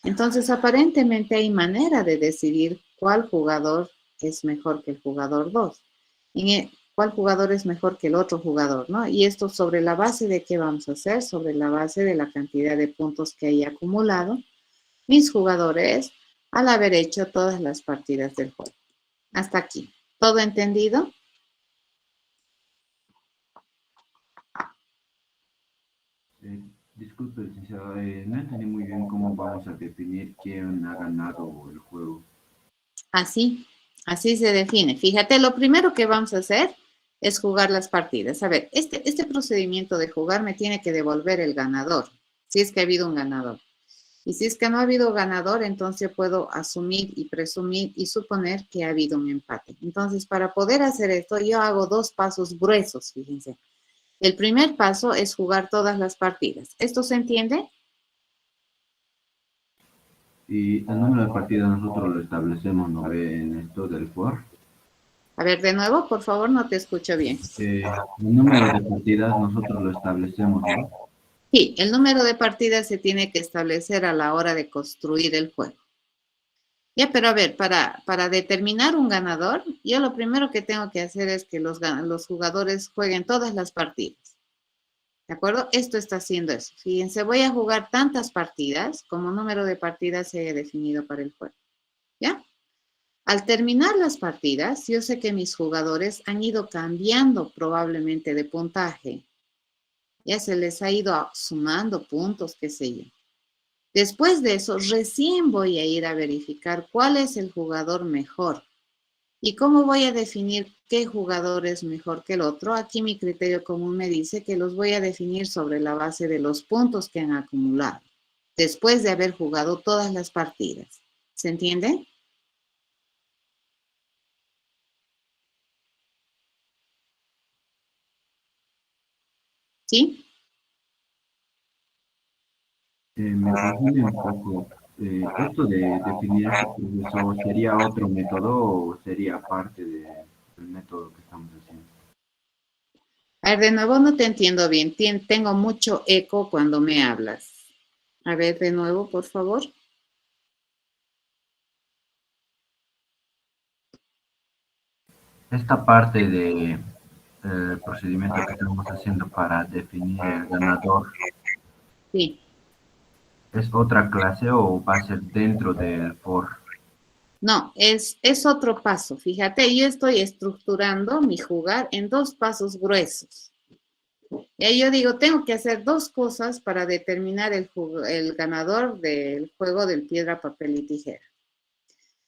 Entonces, aparentemente hay manera de decidir cuál jugador es mejor que el jugador 2. Cuál jugador es mejor que el otro jugador, ¿no? Y esto sobre la base de qué vamos a hacer, sobre la base de la cantidad de puntos que haya acumulado mis jugadores al haber hecho todas las partidas del juego. Hasta aquí. ¿Todo entendido? Disculpe, licenciado, no entendí muy bien cómo vamos a definir quién ha ganado el juego. Así se define. Fíjate, lo primero que vamos a hacer es jugar las partidas. A ver, este procedimiento de jugar me tiene que devolver el ganador, si es que ha habido un ganador. Y si es que no ha habido ganador, entonces puedo asumir y presumir y suponer que ha habido un empate. Entonces, para poder hacer esto, yo hago 2 pasos gruesos, fíjense. El primer paso es jugar todas las partidas. ¿Esto se entiende? Y el número de partidas nosotros lo establecemos, ¿no ve? En esto del for. A ver, de nuevo, por favor, no te escucho bien. El número de partidas nosotros lo establecemos, ¿no? Sí, el número de partidas se tiene que establecer a la hora de construir el juego. Ya, pero a ver, para determinar un ganador, yo lo primero que tengo que hacer es que los jugadores jueguen todas las partidas. ¿De acuerdo? Esto está haciendo eso. Fíjense, voy a jugar tantas partidas como número de partidas se haya definido para el juego. ¿Ya? Al terminar las partidas, yo sé que mis jugadores han ido cambiando probablemente de puntaje. Ya se les ha ido sumando puntos, qué sé yo. Después de eso, recién voy a ir a verificar cuál es el jugador mejor. ¿Y cómo voy a definir qué jugador es mejor que el otro? Aquí mi criterio común me dice que los voy a definir sobre la base de los puntos que han acumulado, después de haber jugado todas las partidas. ¿Se entiende? ¿Sí? Me confunde un poco. ¿Esto de definir este proceso sería otro método o sería parte del método que estamos haciendo? A ver, de nuevo no te entiendo bien. Tengo mucho eco cuando me hablas. A ver, de nuevo, por favor. Esta parte de procedimiento que estamos haciendo para definir el ganador, Sí. ¿es otra clase o va a ser dentro del for? No, es otro paso. Fíjate, yo estoy estructurando mi jugar en 2 pasos gruesos. Y ahí yo digo, tengo que hacer 2 cosas para determinar el ganador del juego del piedra, papel y tijera.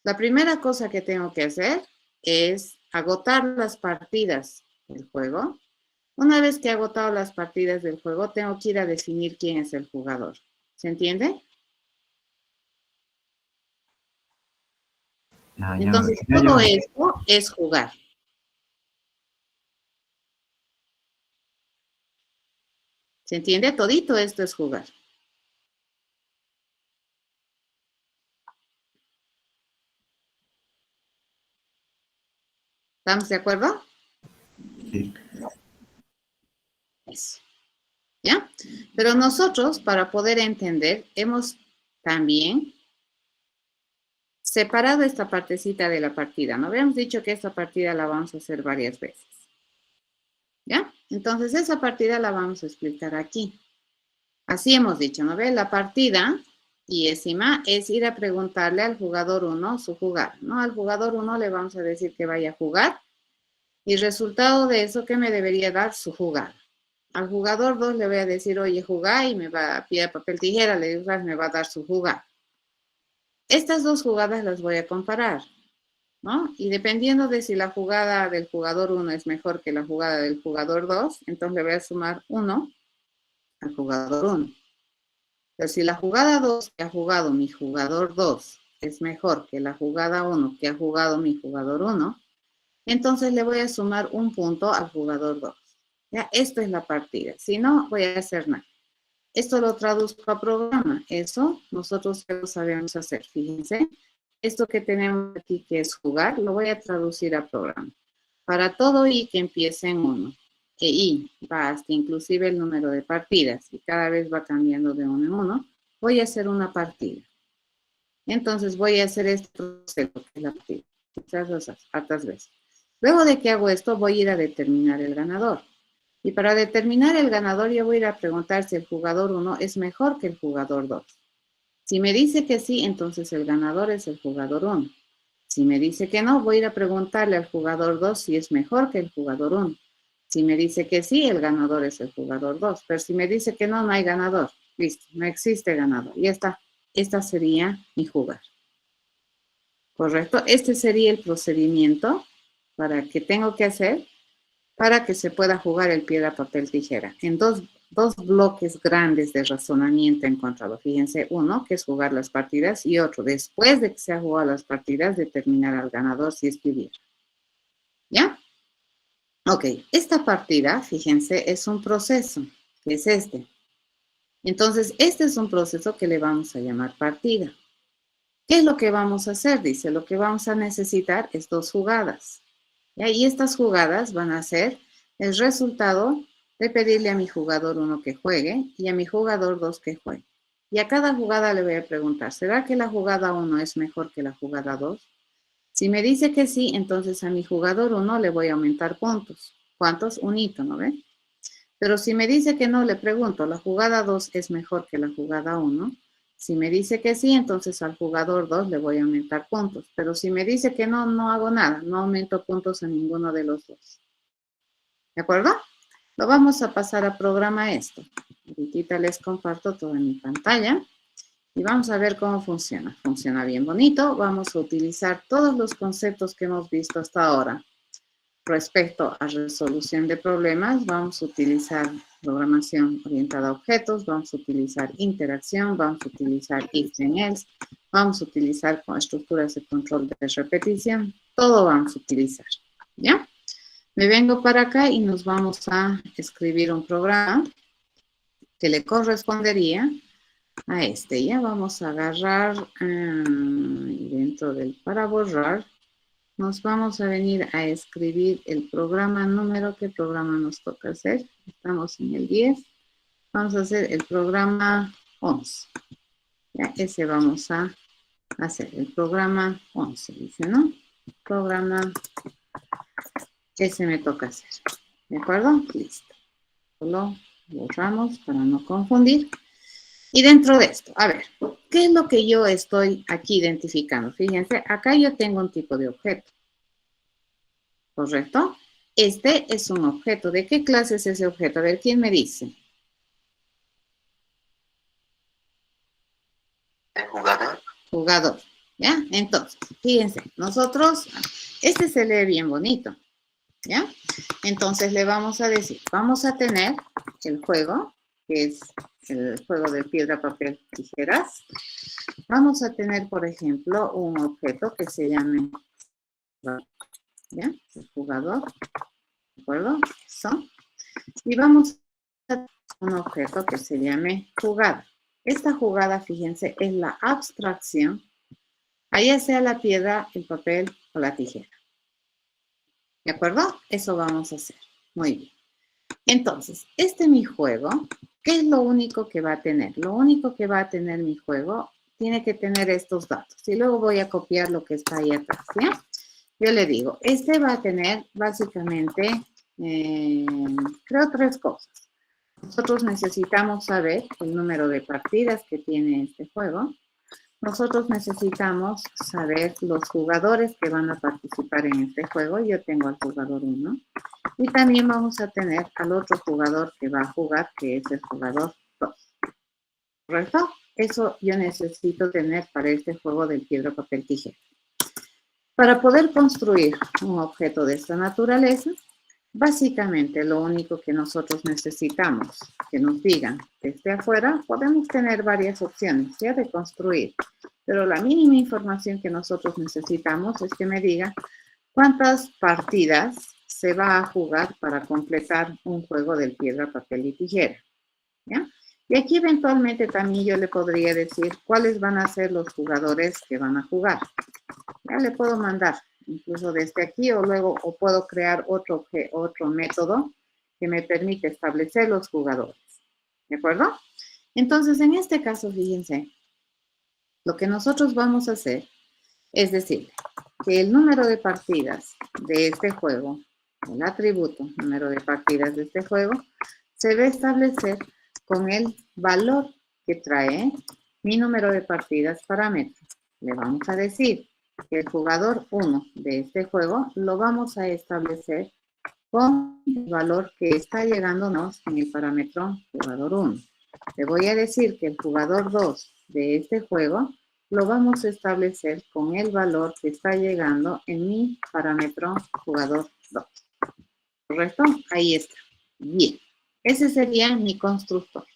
La primera cosa que tengo que hacer es agotar las partidas del juego. Una vez que he agotado las partidas del juego, tengo que ir a definir quién es el jugador. ¿Se entiende? Ya me Entonces, refiero todo yo. esto es jugar. ¿Se entiende? Todito esto es jugar. ¿Estamos de acuerdo? Sí. Eso. ¿Ya? Pero nosotros, para poder entender, hemos también separado esta partecita de la partida. No habíamos dicho que esta partida la vamos a hacer varias veces. ¿Ya? Entonces, esa partida la vamos a explicar aquí. Así hemos dicho, ¿no ve? La partida, y encima, es ir a preguntarle al jugador 1 su jugada, ¿no? Al jugador 1 le vamos a decir que vaya a jugar y resultado de eso, ¿qué me debería dar? Su jugada. Al jugador 2 le voy a decir, oye, jugá y me va a piedra, papel, tijera, le digo, me va a dar su jugada. Estas 2 jugadas las voy a comparar, ¿no? Y dependiendo de si la jugada del jugador 1 es mejor que la jugada del jugador 2, entonces le voy a sumar 1 al jugador 1. Pero si la jugada 2 que ha jugado mi jugador 2 es mejor que la jugada 1 que ha jugado mi jugador 1, entonces le voy a sumar un punto al jugador 2. Ya, esto es la partida. Si no, voy a hacer nada. Esto lo traduzco a programa. Eso nosotros ya lo sabemos hacer. Fíjense, esto que tenemos aquí que es jugar, lo voy a traducir a programa. Para todo i que empiece en 1, que i va hasta inclusive el número de partidas y cada vez va cambiando de 1 en 1, voy a hacer una partida. Entonces voy a hacer este proceso, que es la partida, hartas veces. Luego de que hago esto, voy a ir a determinar el ganador. Y para determinar el ganador, yo voy a ir a preguntar si el jugador 1 es mejor que el jugador 2. Si me dice que sí, entonces el ganador es el jugador 1. Si me dice que no, voy a ir a preguntarle al jugador 2 si es mejor que el jugador 1. Si me dice que sí, el ganador es el jugador 2. Pero si me dice que no, no hay ganador. Listo, no existe ganador. Y esta sería mi jugar. ¿Correcto? Este sería el procedimiento para que tengo que hacer para que se pueda jugar el piedra, papel, tijera. En dos bloques grandes de razonamiento encontrado. Fíjense, uno que es jugar las partidas y otro, después de que se ha jugado las partidas, determinar al ganador si es que hubiera. ¿Ya? Ok, esta partida, fíjense, es un proceso, que es este. Entonces, este es un proceso que le vamos a llamar partida. ¿Qué es lo que vamos a hacer? Dice, lo que vamos a necesitar es 2 jugadas. ¿Ya? Y estas jugadas van a ser el resultado de pedirle a mi jugador 1 que juegue y a mi jugador 2 que juegue. Y a cada jugada le voy a preguntar, ¿será que la jugada 1 es mejor que la jugada 2? Si me dice que sí, entonces a mi jugador 1 le voy a aumentar puntos. ¿Cuántos? Un hito, ¿no ven? Pero si me dice que no, le pregunto, ¿la jugada 2 es mejor que la jugada 1? Si me dice que sí, entonces al jugador 2 le voy a aumentar puntos. Pero si me dice que no, no hago nada. No aumento puntos a ninguno de los dos. ¿De acuerdo? Lo vamos a pasar a programa esto. Ahorita les comparto todo en mi pantalla. Y vamos a ver cómo funciona. Funciona bien bonito. Vamos a utilizar todos los conceptos que hemos visto hasta ahora. Respecto a resolución de problemas, vamos a utilizar programación orientada a objetos, vamos a utilizar interacción, vamos a utilizar if and else, vamos a utilizar estructuras de control de repetición, todo vamos a utilizar, ¿ya? Me vengo para acá y nos vamos a escribir un programa que le correspondería a este, ¿ya? Vamos a agarrar dentro del para borrar, nos vamos a venir a escribir el programa número. ¿Qué programa nos toca hacer? Estamos en el 10. Vamos a hacer el programa 11. Ya, ese vamos a hacer. El programa 11, dice, ¿no? Programa, ese me toca hacer. ¿De acuerdo? Listo. Lo borramos para no confundir. Y dentro de esto, a ver, ¿qué es lo que yo estoy aquí identificando? Fíjense, acá yo tengo un tipo de objeto. ¿Correcto? Este es un objeto. ¿De qué clase es ese objeto? A ver, ¿quién me dice? El jugador. Jugador. ¿Ya? Entonces, fíjense, nosotros, este se lee bien bonito. ¿Ya? Entonces le vamos a decir, vamos a tener el juego, que es el juego de piedra, papel, tijeras. Vamos a tener, por ejemplo, un objeto que se llame, ¿ya? El jugador, ¿de acuerdo? Eso. Y vamos a tener un objeto que se llame jugada. Esta jugada, fíjense, es la abstracción, ya sea la piedra, el papel o la tijera. ¿De acuerdo? Eso vamos a hacer. Muy bien. Entonces, mi juego, ¿qué es lo único que va a tener? Lo único que va a tener mi juego tiene que tener estos datos. Y luego voy a copiar lo que está ahí atrás, ¿ya? Yo le digo, va a tener básicamente, creo, 3 cosas. Nosotros necesitamos saber el número de partidas que tiene este juego. Nosotros necesitamos saber los jugadores que van a participar en este juego. Yo tengo al jugador 1. Y también vamos a tener al otro jugador que va a jugar, que es el jugador 2. ¿Correcto? Eso yo necesito tener para este juego del piedra, papel, tijera. Para poder construir un objeto de esta naturaleza, básicamente lo único que nosotros necesitamos que nos digan que esté afuera, podemos tener varias opciones ya de construir, pero la mínima información que nosotros necesitamos es que me diga cuántas partidas se va a jugar para completar un juego del piedra, papel y tijera. ¿Ya? Y aquí eventualmente también yo le podría decir cuáles van a ser los jugadores que van a jugar. Ya le puedo mandar incluso desde aquí o luego o puedo crear otro método que me permite establecer los jugadores. ¿De acuerdo? Entonces, en este caso, fíjense, lo que nosotros vamos a hacer es decir, que el número de partidas de este juego, el atributo número de partidas de este juego, se va a establecer con el valor que trae mi número de partidas parámetro. Le vamos a decir que el jugador 1 de este juego lo vamos a establecer con el valor que está llegándonos en el parámetro jugador 1. Le voy a decir que el jugador 2 de este juego lo vamos a establecer con el valor que está llegando en mi parámetro jugador 2. ¿Correcto? Ahí está. Bien. Ese sería mi constructor.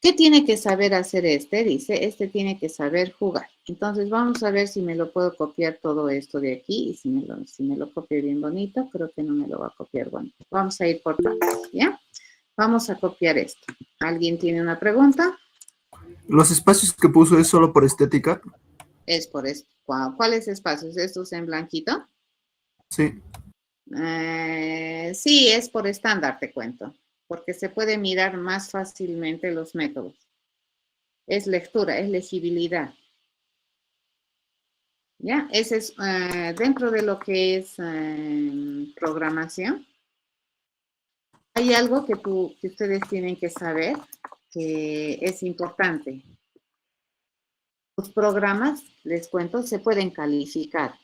¿Qué tiene que saber hacer este? Dice, este tiene que saber jugar. Entonces vamos a ver si me lo puedo copiar todo esto de aquí. Y si me lo copio bien bonito, creo que no me lo va a copiar bonito. Vamos a ir por partes, ¿ya? Vamos a copiar esto. ¿Alguien tiene una pregunta? ¿Los espacios que puso es solo por estética? Es por esto. ¿Cuáles espacios? ¿Estos en blanquito? Sí. Sí, es por estándar, te cuento. Porque se puede mirar más fácilmente los métodos. Es lectura, es legibilidad. ¿Ya? Ese es dentro de lo que es programación. Hay algo que ustedes tienen que saber que es importante. Los programas, les cuento, se pueden calificar.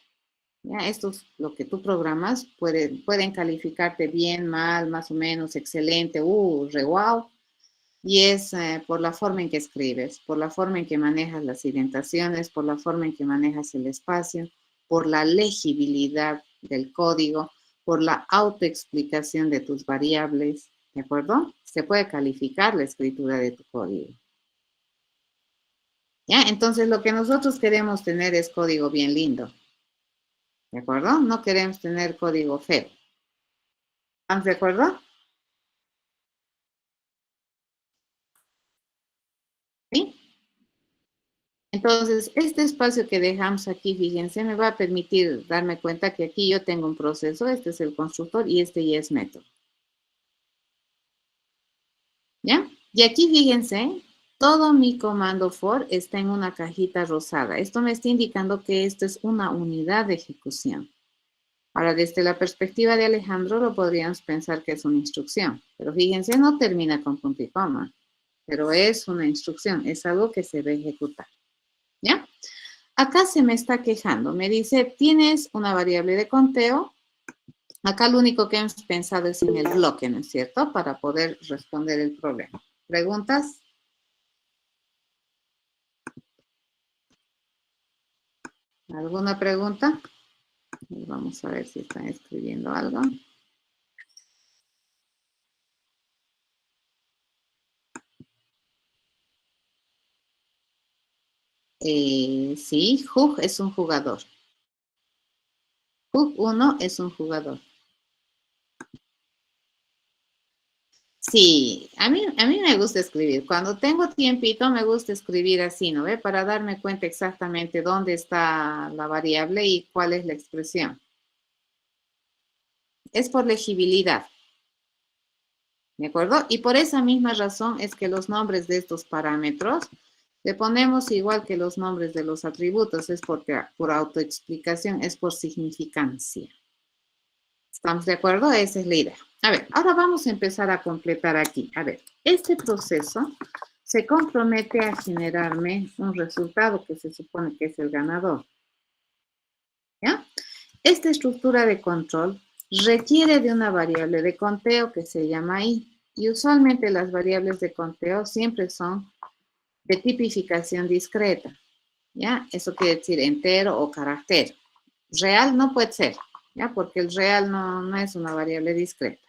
¿Ya? Esto es lo que tú programas, pueden calificarte bien, mal, más o menos, excelente, re wow. Y es por la forma en que escribes, por la forma en que manejas las indentaciones, por la forma en que manejas el espacio, por la legibilidad del código, por la autoexplicación de tus variables, ¿de acuerdo? Se puede calificar la escritura de tu código. ¿Ya? Entonces, lo que nosotros queremos tener es código bien lindo, ¿de acuerdo? No queremos tener código feo. ¿Están de acuerdo? ¿Sí? Entonces, este espacio que dejamos aquí, fíjense, me va a permitir darme cuenta que aquí yo tengo un proceso, este es el constructor y este ya es método. ¿Ya? Y aquí, fíjense, todo mi comando for está en una cajita rosada. Esto me está indicando que esto es una unidad de ejecución. Ahora, desde la perspectiva de Alejandro, lo podríamos pensar que es una instrucción. Pero fíjense, no termina con punto y coma. Pero es una instrucción, es algo que se va a ejecutar. ¿Ya? Acá se me está quejando. Me dice, tienes una variable de conteo. Acá lo único que hemos pensado es en el bloque, ¿no es cierto? Para poder responder el problema. ¿Preguntas? ¿Alguna pregunta? Vamos a ver si están escribiendo algo. Sí, Hug es un jugador. Hug 1 es un jugador. Sí, a mí me gusta escribir. Cuando tengo tiempito me gusta escribir así, ¿no ve? Para darme cuenta exactamente dónde está la variable y cuál es la expresión. Es por legibilidad. ¿De acuerdo? Y por esa misma razón es que los nombres de estos parámetros le ponemos igual que los nombres de los atributos. Es porque por autoexplicación, es por significancia. ¿Estamos de acuerdo? Esa es la idea. A ver, ahora vamos a empezar a completar aquí. A ver, este proceso se compromete a generarme un resultado que se supone que es el ganador. ¿Ya? Esta estructura de control requiere de una variable de conteo que se llama i. Y usualmente las variables de conteo siempre son de tipificación discreta. ¿Ya? Eso quiere decir entero o carácter. Real no puede ser, ¿ya? Porque el real no es una variable discreta.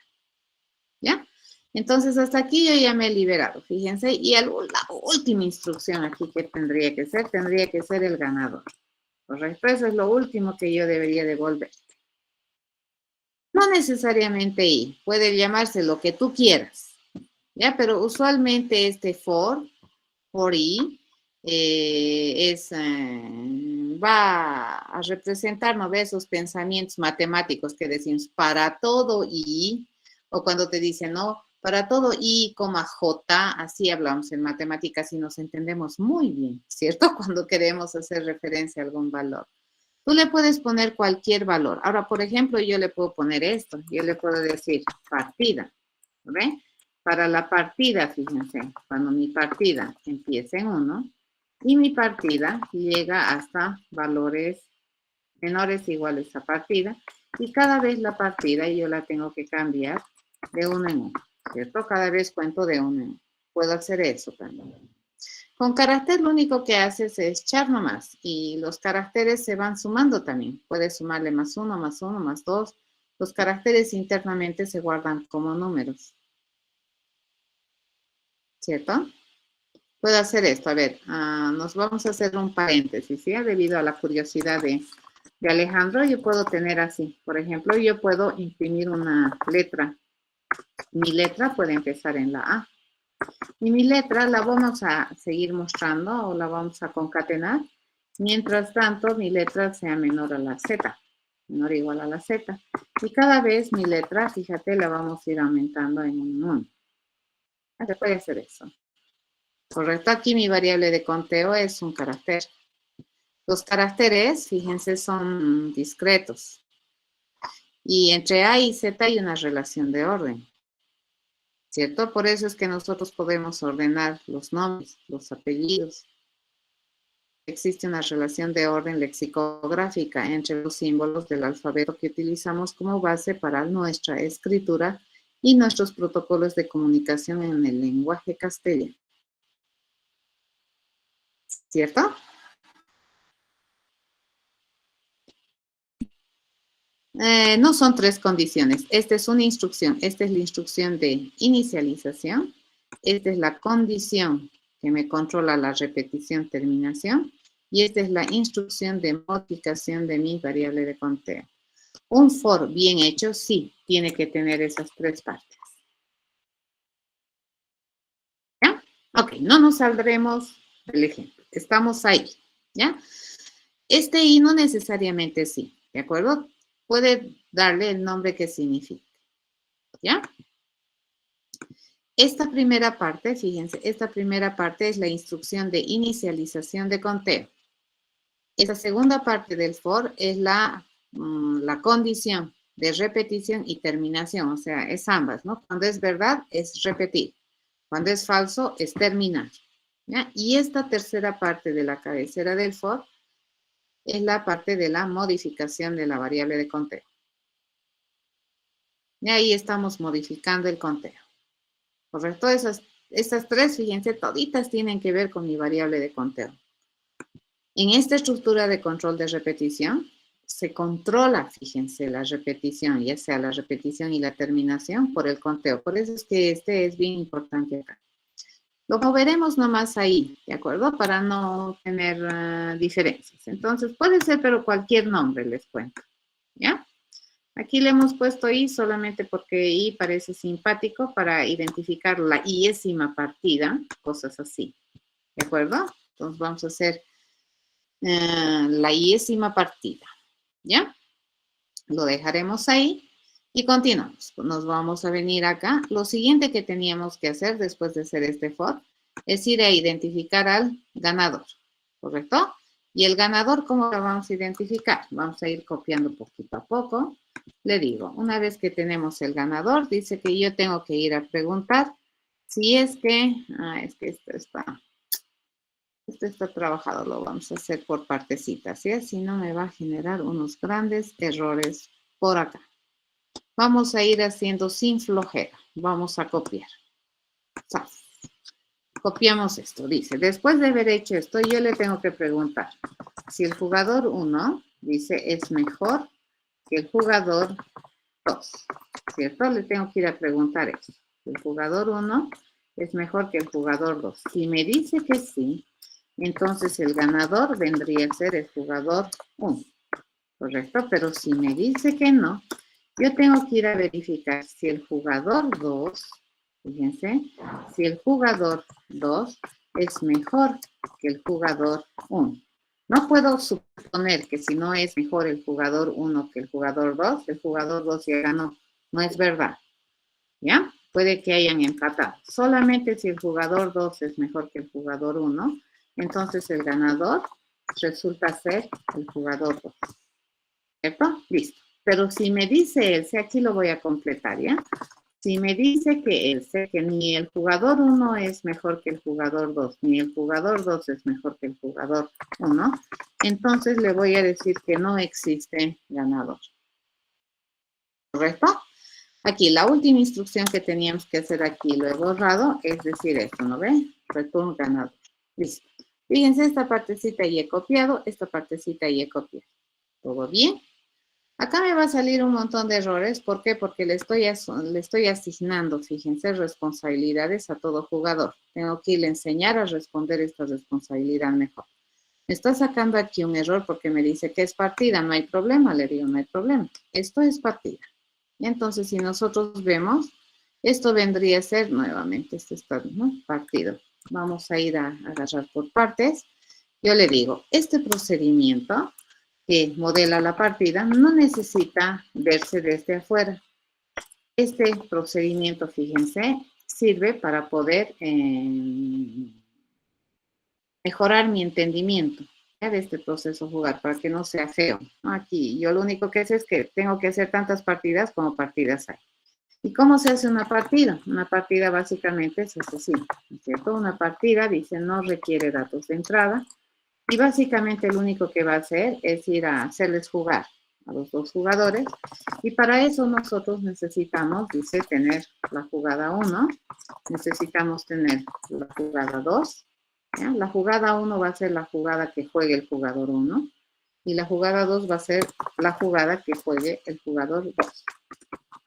¿Ya? Entonces, hasta aquí yo ya me he liberado, fíjense. Y la última instrucción aquí que tendría que ser el ganador. Correcto, eso es lo último que yo debería devolver. No necesariamente I, puede llamarse lo que tú quieras, ¿ya? Pero usualmente este for I, va a representar, ¿no ves? Esos pensamientos matemáticos que decimos para todo I, o cuando te dicen, no, para todo I, J, así hablamos en matemáticas y nos entendemos muy bien, ¿cierto? Cuando queremos hacer referencia a algún valor. Tú le puedes poner cualquier valor. Ahora, por ejemplo, yo le puedo poner esto. Yo le puedo decir partida, ¿ve? Para la partida, fíjense, cuando mi partida empieza en 1 y mi partida llega hasta valores menores o iguales a partida, y cada vez la partida yo la tengo que cambiar de 1 en 1, ¿cierto? Cada vez cuento de 1 en 1. Puedo hacer eso también. Con carácter lo único que haces es echar nomás y los caracteres se van sumando también. Puedes sumarle más 1, más 1, más 2. Los caracteres internamente se guardan como números. ¿Cierto? Puedo hacer esto. A ver, nos vamos a hacer un paréntesis, ¿sí? Debido a la curiosidad de Alejandro, yo puedo tener así. Por ejemplo, yo puedo imprimir una letra. Mi letra puede empezar en la A. Y mi letra la vamos a seguir mostrando o la vamos a concatenar. Mientras tanto, mi letra sea menor a la Z, menor o igual a la Z. Y cada vez mi letra, fíjate, la vamos a ir aumentando en un 1. Se puede hacer eso. Correcto, aquí mi variable de conteo es un carácter. Los caracteres, fíjense, son discretos. Y entre A y Z hay una relación de orden. ¿Cierto? Por eso es que nosotros podemos ordenar los nombres, los apellidos. Existe una relación de orden lexicográfica entre los símbolos del alfabeto que utilizamos como base para nuestra escritura y nuestros protocolos de comunicación en el lenguaje castellano. ¿Cierto? No son 3 condiciones. Esta es una instrucción. Esta es la instrucción de inicialización. Esta es la condición que me controla la repetición, terminación. Y esta es la instrucción de modificación de mi variable de conteo. Un for bien hecho, sí, tiene que tener esas 3 partes. ¿Ya? Ok, no nos saldremos del ejemplo. Estamos ahí, ¿ya? Este I no necesariamente sí, ¿de acuerdo? Puede darle el nombre que signifique, ¿ya? Esta primera parte, fíjense, esta primera parte es la instrucción de inicialización de conteo. Esta segunda parte del for es la condición de repetición y terminación, o sea, es ambas, ¿no? Cuando es verdad, es repetir. Cuando es falso, es terminar, ¿ya? Y esta tercera parte de la cabecera del for es la parte de la modificación de la variable de conteo. Y ahí estamos modificando el conteo. ¿Correcto? Estas 3, fíjense, toditas tienen que ver con mi variable de conteo. En esta estructura de control de repetición, se controla, fíjense, la repetición, ya sea la repetición y la terminación por el conteo. Por eso es que este es bien importante acá. Lo moveremos nomás ahí, ¿de acuerdo? Para no tener diferencias. Entonces, puede ser, pero cualquier nombre les cuento, ¿ya? Aquí le hemos puesto I solamente porque I parece simpático para identificar la iésima partida, cosas así, ¿de acuerdo? Entonces, vamos a hacer la iésima partida, ¿ya? Lo dejaremos ahí y continuamos. Nos vamos a venir acá. Lo siguiente que teníamos que hacer después de hacer este for es ir a identificar al ganador, ¿correcto? Y el ganador, ¿cómo lo vamos a identificar? Vamos a ir copiando poquito a poco. Le digo, una vez que tenemos el ganador, dice que yo tengo que ir a preguntar si es que, es que esto está trabajado, lo vamos a hacer por partecitas, ¿sí? Si no me va a generar unos grandes errores por acá. Vamos a ir haciendo sin flojera. Vamos a copiar. Copiamos esto. Dice, después de haber hecho esto, yo le tengo que preguntar si el jugador 1, dice, es mejor que el jugador 2. ¿Cierto? Le tengo que ir a preguntar eso. El jugador 1 es mejor que el jugador 2. Si me dice que sí, entonces el ganador vendría a ser el jugador 1. ¿Correcto? Pero si me dice que no, Yo tengo que ir a verificar si el jugador 2, fíjense, si el jugador 2 es mejor que el jugador 1. No puedo suponer que si no es mejor el jugador 1 que el jugador 2 ya ganó. No es verdad. ¿Ya? Puede que hayan empatado. Solamente si el jugador 2 es mejor que el jugador 1, entonces el ganador resulta ser el jugador 2. ¿Cierto? Listo. Pero si me dice else, aquí lo voy a completar, ¿ya? Si me dice que else, que ni el jugador 1 es mejor que el jugador 2, ni el jugador 2 es mejor que el jugador 1, entonces le voy a decir que no existe ganador. ¿Correcto? Aquí, la última instrucción que teníamos que hacer aquí, lo he borrado, es decir esto, ¿no ven? Return ganador. Listo. Fíjense, esta partecita ya he copiado, esta partecita ya he copiado. ¿Todo bien? Acá me va a salir un montón de errores. ¿Por qué? Porque le estoy asignando, fíjense, responsabilidades a todo jugador. Tengo que irle a enseñar a responder esta responsabilidad mejor. Me está sacando aquí un error porque me dice que es partida. No hay problema, le digo, no hay problema. Esto es partida. Entonces, si nosotros vemos, esto vendría a ser nuevamente, este está, ¿no? Partido. Vamos a ir a agarrar por partes. Yo le digo, este procedimiento que modela la partida no necesita verse desde afuera. Este procedimiento, fíjense, sirve para poder mejorar mi entendimiento de este proceso jugar, para que no sea feo. Aquí yo lo único que sé es que tengo que hacer tantas partidas como partidas hay. ¿Y cómo se hace una partida? Una partida básicamente es así, ¿no es cierto? Una partida, dice, no requiere datos de entrada, y básicamente lo único que va a hacer es ir a hacerles jugar a los dos jugadores, y para eso nosotros necesitamos, dice, tener la jugada 1, necesitamos tener la jugada 2, ¿ya? La jugada 1 va a ser la jugada que juegue el jugador 1, y la jugada 2 va a ser la jugada que juegue el jugador 2.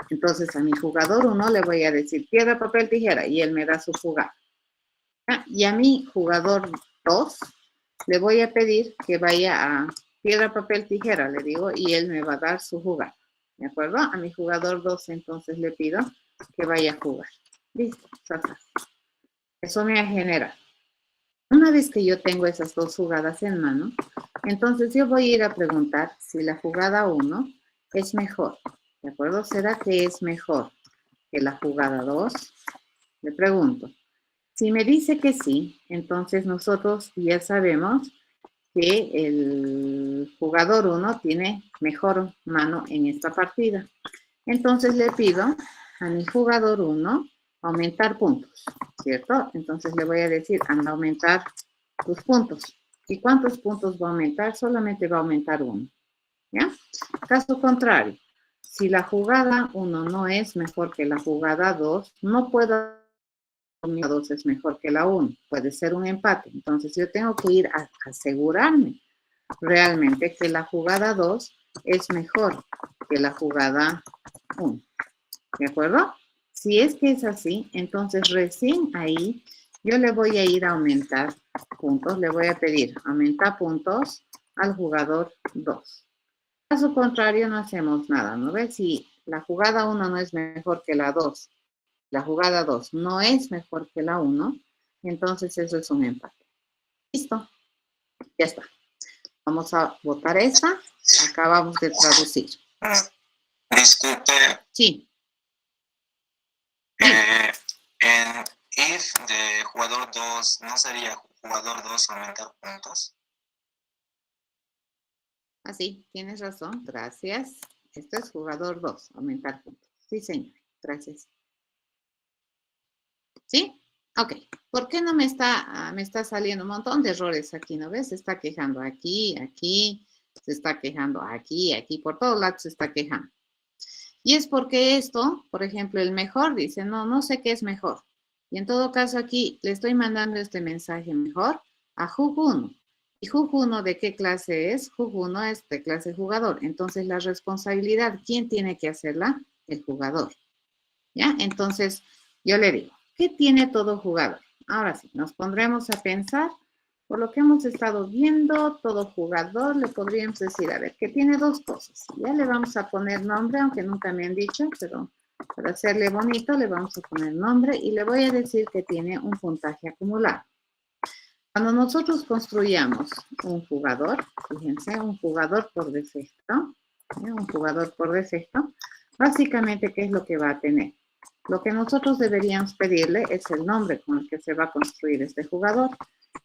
Entonces a mi jugador 1 le voy a decir piedra, papel, tijera, y él me da su jugada. Y a mi jugador 2 le voy a pedir que vaya a piedra, papel, tijera, le digo, y él me va a dar su jugada. ¿De acuerdo? A mi jugador 2 entonces le pido que vaya a jugar. Listo. Eso me genera. Una vez que yo tengo esas dos jugadas en mano, entonces yo voy a ir a preguntar si la jugada 1 es mejor. ¿De acuerdo? ¿Será que es mejor que la jugada 2? Le pregunto. Si me dice que sí, entonces nosotros ya sabemos que el jugador 1 tiene mejor mano en esta partida. Entonces le pido a mi jugador 1 aumentar puntos, ¿cierto? Entonces le voy a decir, anda a aumentar tus puntos. ¿Y cuántos puntos va a aumentar? Solamente va a aumentar 1, ¿ya? Caso contrario, si la jugada 1 no es mejor que la jugada 2, no puedo. La 2 es mejor que la 1, puede ser un empate. Entonces yo tengo que ir a asegurarme realmente que la jugada 2 es mejor que la jugada 1. ¿De acuerdo? Si es que es así, entonces recién ahí yo le voy a ir a aumentar puntos. Le voy a pedir aumentar puntos al jugador 2. Caso contrario, no hacemos nada, ¿no ves? Si la jugada 1 no es mejor que la 2, la jugada 2 no es mejor que la 1, entonces eso es un empate. Listo. Ya está. Vamos a votar esta. Acabamos de traducir. Disculpe. Sí. En if de jugador 2, ¿no sería jugador 2 aumentar puntos? Así, tienes razón. Gracias. Esto es jugador 2, aumentar puntos. Sí, señor. Gracias. ¿Sí? Ok. ¿Por qué no me está saliendo un montón de errores aquí? ¿No ves? Se está quejando aquí, aquí, se está quejando aquí, aquí, por todos lados se está quejando. Y es porque esto, por ejemplo, el mejor dice, no sé qué es mejor. Y en todo caso aquí le estoy mandando este mensaje mejor a Jug1. ¿Y Jug1 de qué clase es? Jug1 es de clase jugador. Entonces la responsabilidad, ¿quién tiene que hacerla? El jugador. ¿Ya? Entonces yo le digo, ¿qué tiene todo jugador? Ahora sí, nos pondremos a pensar Por lo que hemos estado viendo, todo jugador le podríamos decir, a ver, que tiene dos cosas. Ya le vamos a poner nombre, aunque nunca me han dicho, pero para hacerle bonito le vamos a poner nombre y le voy a decir que tiene un puntaje acumulado. Cuando nosotros construyamos un jugador, fíjense, un jugador por defecto, un jugador por defecto, básicamente, ¿qué es lo que va a tener? Lo que nosotros deberíamos pedirle es el nombre con el que se va a construir este jugador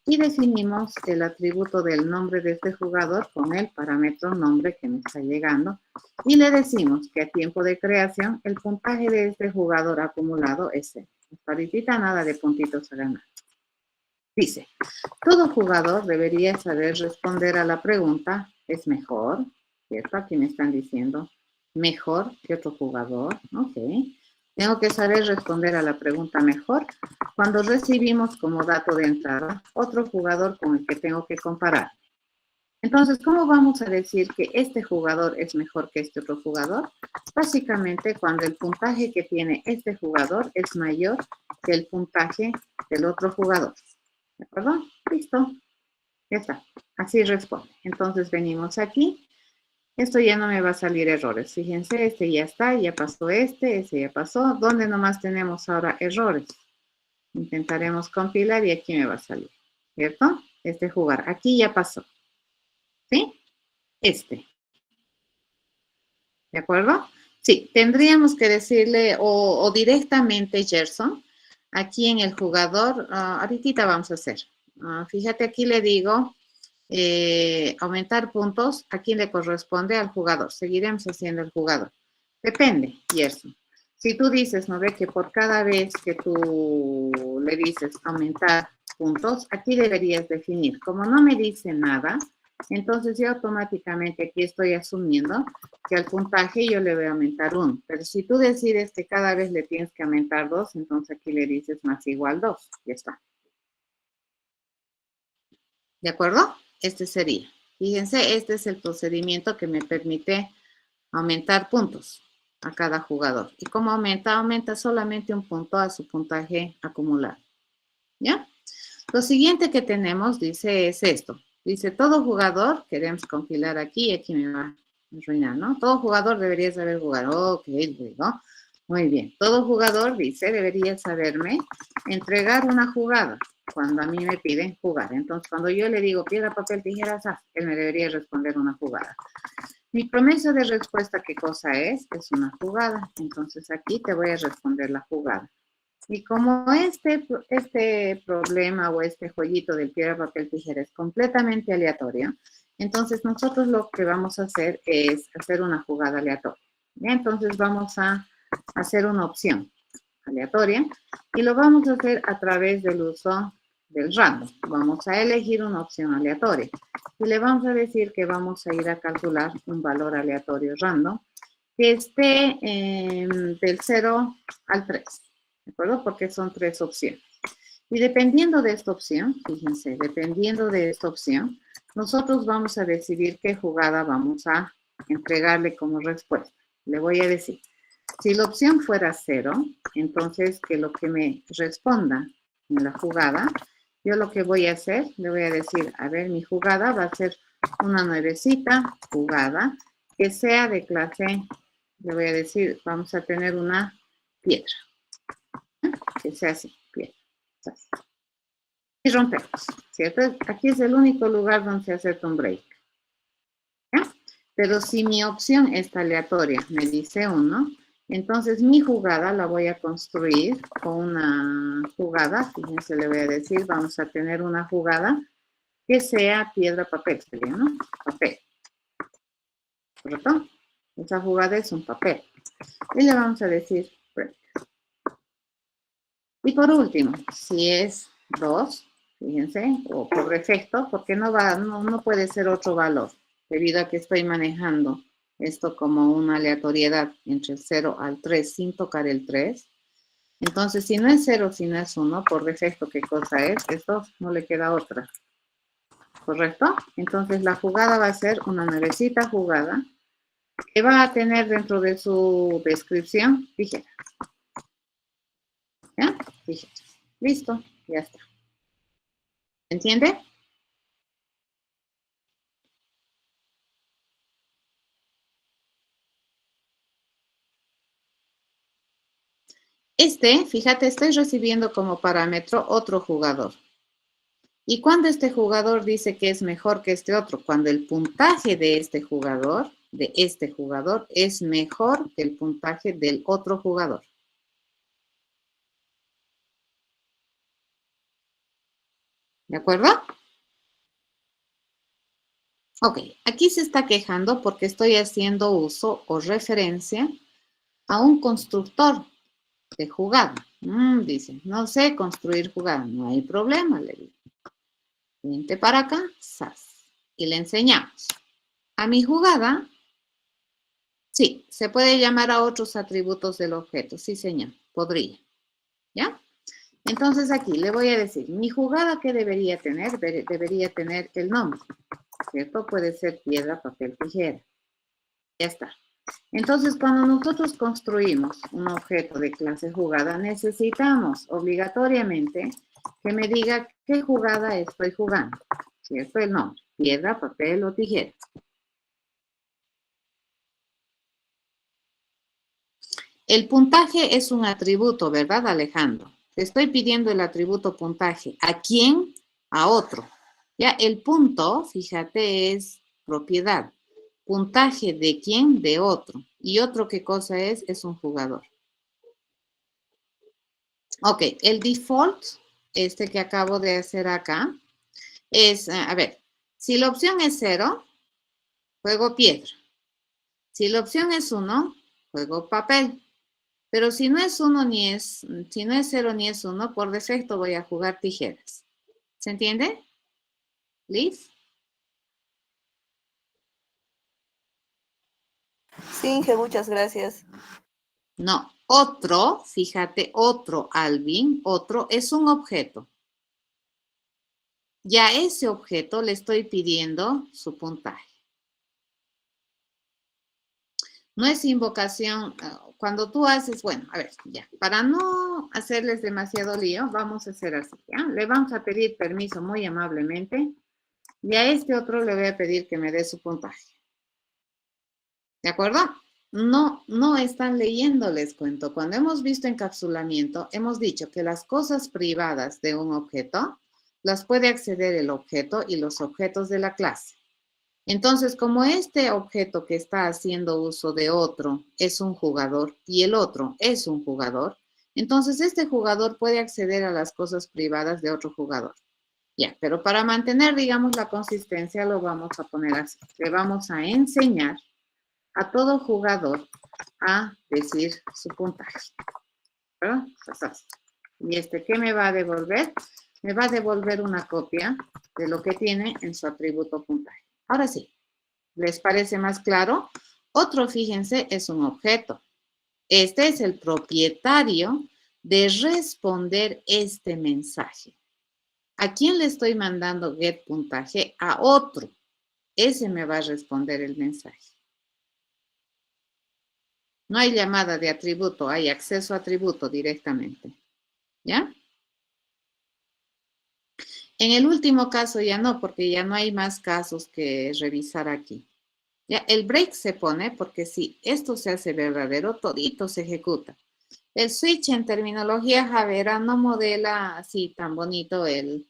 y definimos el atributo del nombre de este jugador con el parámetro nombre que me está llegando y le decimos que a tiempo de creación el puntaje de este jugador acumulado es 0. Hasta ahorita nada de puntitos a ganar. Dice, todo jugador debería saber responder a la pregunta, ¿es mejor? ¿Cierto? Aquí me están diciendo, mejor que otro jugador. Ok. Tengo que saber responder a la pregunta mejor cuando recibimos como dato de entrada otro jugador con el que tengo que comparar. Entonces, ¿cómo vamos a decir que este jugador es mejor que este otro jugador? Básicamente, cuando el puntaje que tiene este jugador es mayor que el puntaje del otro jugador. ¿De acuerdo? Listo. Ya está. Así responde. Entonces, venimos aquí. Esto ya no me va a salir errores. Fíjense, este ya está, ya pasó ese ya pasó. ¿Dónde nomás tenemos ahora errores? Intentaremos compilar y aquí me va a salir. ¿Cierto? Este jugar. Aquí ya pasó. ¿Sí? ¿De acuerdo? Sí, tendríamos que decirle o directamente Gerson, aquí en el jugador, ahorita vamos a hacer. Fíjate, aquí le digo aumentar puntos, ¿a quién le corresponde? Al jugador. Seguiremos haciendo el jugador. Depende, Gerson. Si tú dices, ¿no ve? Que por cada vez que tú le dices aumentar puntos, aquí deberías definir. Como no me dice nada, entonces yo automáticamente aquí estoy asumiendo que al puntaje yo le voy a aumentar 1. Pero si tú decides que cada vez le tienes que aumentar 2, entonces aquí le dices más igual 2. Ya está. ¿De acuerdo? Este sería. Fíjense, este es el procedimiento que me permite aumentar puntos a cada jugador. ¿Y cómo aumenta? Aumenta solamente un punto a su puntaje acumulado. ¿Ya? Lo siguiente que tenemos, dice, es esto. Dice, todo jugador, queremos compilar aquí, y aquí me va a arruinar, ¿no? Todo jugador debería saber jugar. Ok, luego. Muy bien. Todo jugador, dice, debería saberme entregar una jugada cuando a mí me piden jugar. Entonces, cuando yo le digo piedra, papel, tijeras, él me debería responder una jugada. Mi promesa de respuesta, ¿qué cosa es? Es una jugada. Entonces, aquí te voy a responder la jugada. Y como este problema o este jueguito del piedra, papel, tijera es completamente aleatorio, entonces nosotros lo que vamos a hacer es hacer una jugada aleatoria. ¿Ya? Entonces vamos a hacer una opción aleatoria y lo vamos a hacer a través del uso del random. Vamos a elegir una opción aleatoria y le vamos a decir que vamos a ir a calcular un valor aleatorio random que esté del 0 al 3. ¿De acuerdo? Porque son 3 opciones. Y dependiendo de esta opción, fíjense, dependiendo de esta opción, nosotros vamos a decidir qué jugada vamos a entregarle como respuesta. Le voy a decir, si la opción fuera 0, entonces que lo que me responda en la jugada, yo lo que voy a hacer, le voy a decir, a ver, mi jugada va a ser una nuevecita jugada que sea de clase, le voy a decir, vamos a tener una piedra. Que sea así, piedra. Y rompemos, ¿cierto? Aquí es el único lugar donde se hace un break. ¿Ya? Pero si mi opción es aleatoria, me dice 1, entonces mi jugada la voy a construir con una jugada, fíjense, le voy a decir, vamos a tener una jugada que sea piedra, papel, ¿no? Papel. ¿Correcto? Esa jugada es un papel. Y le vamos a decir break. Y por último, si es 2, fíjense, o por defecto, porque no puede ser otro valor, debido a que estoy manejando esto como una aleatoriedad entre el 0 al 3 sin tocar el 3. Entonces, si no es 0, si no es 1, por defecto, ¿qué cosa es? Es 2, no le queda otra. ¿Correcto? Entonces, la jugada va a ser una nuevecita jugada que va a tener dentro de su descripción tijeras. ¿Ya? Tijeras. Listo, ya está. ¿Entiende? Fíjate, estoy recibiendo como parámetro otro jugador. ¿Y cuando este jugador dice que es mejor que este otro? Cuando el puntaje de este jugador es mejor que el puntaje del otro jugador. ¿De acuerdo? Ok, aquí se está quejando porque estoy haciendo uso o referencia a un constructor de jugada. Dice, no sé construir jugada. No hay problema, le digo. Vente para acá, ¡zas! Y le enseñamos. A mi jugada, sí, se puede llamar a otros atributos del objeto. Sí, señor, podría. ¿Ya? Entonces aquí le voy a decir, mi jugada, ¿qué debería tener? Debería tener el nombre, ¿cierto? Puede ser piedra, papel, tijera. Ya está. Entonces, cuando nosotros construimos un objeto de clase jugada, necesitamos obligatoriamente que me diga qué jugada estoy jugando, ¿cierto? El nombre, piedra, papel o tijera. El puntaje es un atributo, ¿verdad, Alejandro? Te estoy pidiendo el atributo puntaje. ¿A quién? A otro. Ya, el punto, fíjate, es propiedad. Puntaje de quién? De otro. ¿Y otro qué cosa es? Es un jugador. Ok, el default, que acabo de hacer acá, es, a ver, si la opción es 0, juego piedra. Si la opción es 1, juego papel. Pero si no es 1 si no es 0 ni es 1, por defecto voy a jugar tijeras. ¿Se entiende? ¿Liz? Sí, Inge, muchas gracias. No, otro, fíjate, otro, Alvin, otro es un objeto. Ya ese objeto le estoy pidiendo su puntaje. No es invocación, cuando tú haces, bueno, a ver, ya, para no hacerles demasiado lío, vamos a hacer así, ¿ya? Le vamos a pedir permiso muy amablemente y a este otro le voy a pedir que me dé su puntaje. ¿De acuerdo? No están leyendo, les cuento. Cuando hemos visto encapsulamiento, hemos dicho que las cosas privadas de un objeto las puede acceder el objeto y los objetos de la clase. Entonces, como este objeto que está haciendo uso de otro es un jugador y el otro es un jugador, entonces este jugador puede acceder a las cosas privadas de otro jugador. Ya, pero para mantener, digamos, la consistencia lo vamos a poner así. Le vamos a enseñar a todo jugador a decir su puntaje. ¿Verdad? Y ¿qué me va a devolver? Me va a devolver una copia de lo que tiene en su atributo puntaje. Ahora sí, ¿les parece más claro? Otro, fíjense, es un objeto. Este es el propietario de responder este mensaje. ¿A quién le estoy mandando get puntaje? A otro. Ese me va a responder el mensaje. No hay llamada de atributo, hay acceso a atributo directamente. ¿Ya? En el último caso ya no, porque ya no hay más casos que revisar aquí. Ya, el break se pone porque si esto se hace verdadero, todito se ejecuta. El switch en terminología Javera no modela así tan bonito el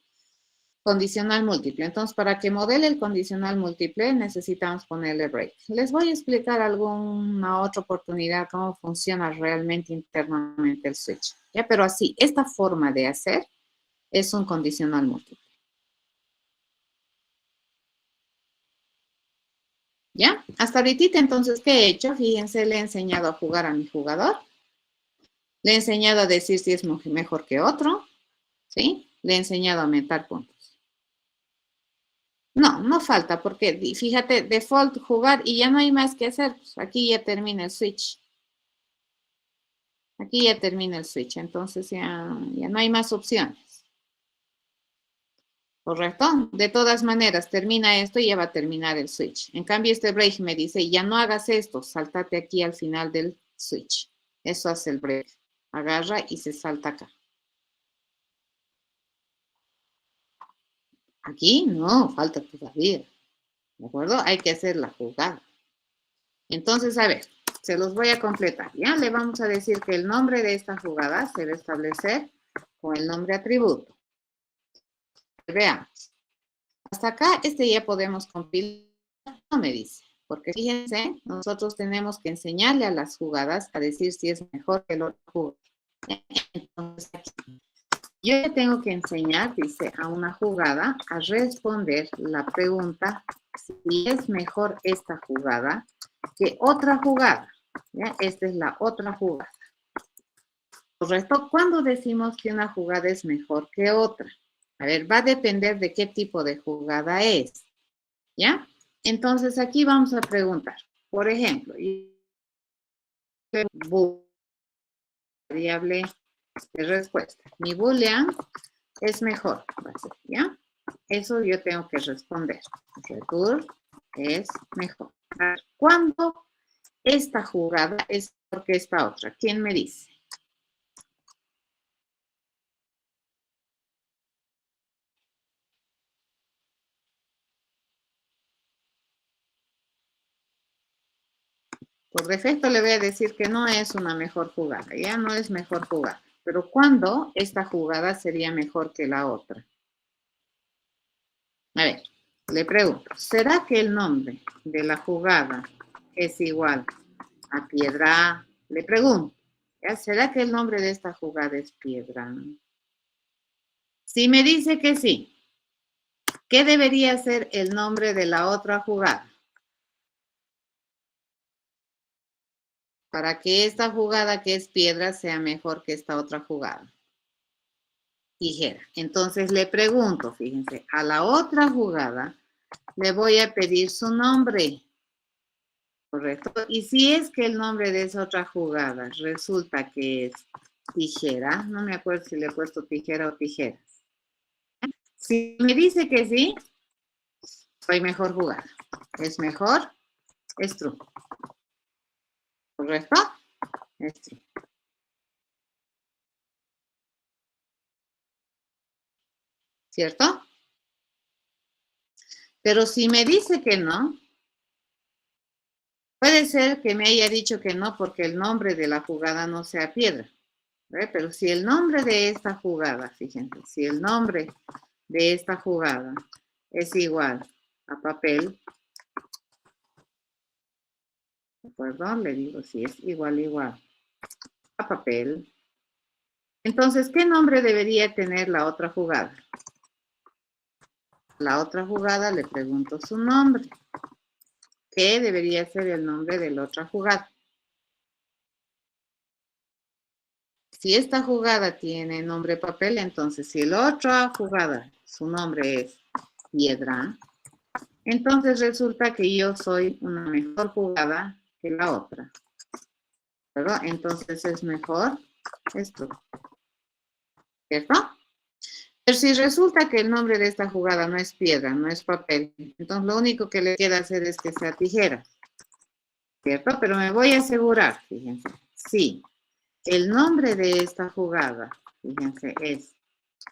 condicional múltiple. Entonces, para que modele el condicional múltiple, necesitamos ponerle break. Les voy a explicar alguna otra oportunidad cómo funciona realmente internamente el switch. Ya, pero así, esta forma de hacer es un condicional múltiple. ¿Ya? Hasta ahorita, entonces, ¿qué he hecho? Fíjense, le he enseñado a jugar a mi jugador. Le he enseñado a decir si es mejor que otro. ¿Sí? Le he enseñado a aumentar puntos. No falta, porque fíjate, default jugar y ya no hay más que hacer. Pues aquí ya termina el switch. Aquí ya termina el switch, entonces ya no hay más opciones. ¿Correcto? De todas maneras, termina esto y ya va a terminar el switch. En cambio, este break me dice, ya no hagas esto, sáltate aquí al final del switch. Eso hace el break. Agarra y se salta acá. Aquí no, falta todavía. ¿De acuerdo? Hay que hacer la jugada. Entonces, a ver, Se los voy a completar, ¿ya? Le vamos a decir que el nombre de esta jugada se va a establecer con el nombre atributo. Veamos. Hasta acá, ya podemos compilar, no me dice. Porque fíjense, nosotros tenemos que enseñarle a las jugadas a decir si es mejor que el otro jugador. Entonces, aquí, yo le tengo que enseñar, dice, a una jugada a responder la pregunta si es mejor esta jugada que otra jugada. ¿Ya? Esta es la otra jugada. Correcto. ¿Cuándo decimos que una jugada es mejor que otra? A ver, va a depender de qué tipo de jugada es. ¿Ya? Entonces, aquí vamos a preguntar. Por ejemplo, variable de respuesta. Mi boolean es mejor, ¿ya? Eso yo tengo que responder. Return es mejor. ¿Cuándo esta jugada es mejor que esta otra? ¿Quién me dice? Por defecto le voy a decir que no es una mejor jugada, ya no es mejor jugada. Pero ¿cuándo esta jugada sería mejor que la otra? A ver, le pregunto, ¿será que el nombre de la jugada es igual a piedra? Le pregunto, ¿ya? ¿Será que el nombre de esta jugada es piedra? Si me dice que sí, ¿qué debería ser el nombre de la otra jugada? Para que esta jugada que es piedra sea mejor que esta otra jugada. Tijera. Entonces le pregunto, fíjense, a la otra jugada le voy a pedir su nombre. Correcto. Y si es que el nombre de esa otra jugada resulta que es tijera, no me acuerdo si le he puesto tijera o tijeras. Si me dice que sí, soy mejor jugada. Es mejor, es true. ¿Correcto? Es true. ¿Cierto? Pero si me dice que no, puede ser que me haya dicho que no porque el nombre de la jugada no sea piedra. ¿Ve? Pero si el nombre de esta jugada, fíjense, si el nombre de esta jugada es igual a papel, ¿de acuerdo? Le digo si es igual a papel. Entonces, ¿qué nombre debería tener la otra jugada? La otra jugada le pregunto su nombre. ¿Qué debería ser el nombre de la otra jugada? Si esta jugada tiene nombre papel, entonces si la otra jugada, su nombre es piedra, entonces resulta que yo soy una mejor jugada que la otra. ¿Verdad? Entonces es mejor esto. ¿Cierto? Pero si resulta que el nombre de esta jugada no es piedra, no es papel, entonces lo único que le queda hacer es que sea tijera. ¿Cierto? Pero me voy a asegurar, fíjense, sí. El nombre de esta jugada, fíjense, es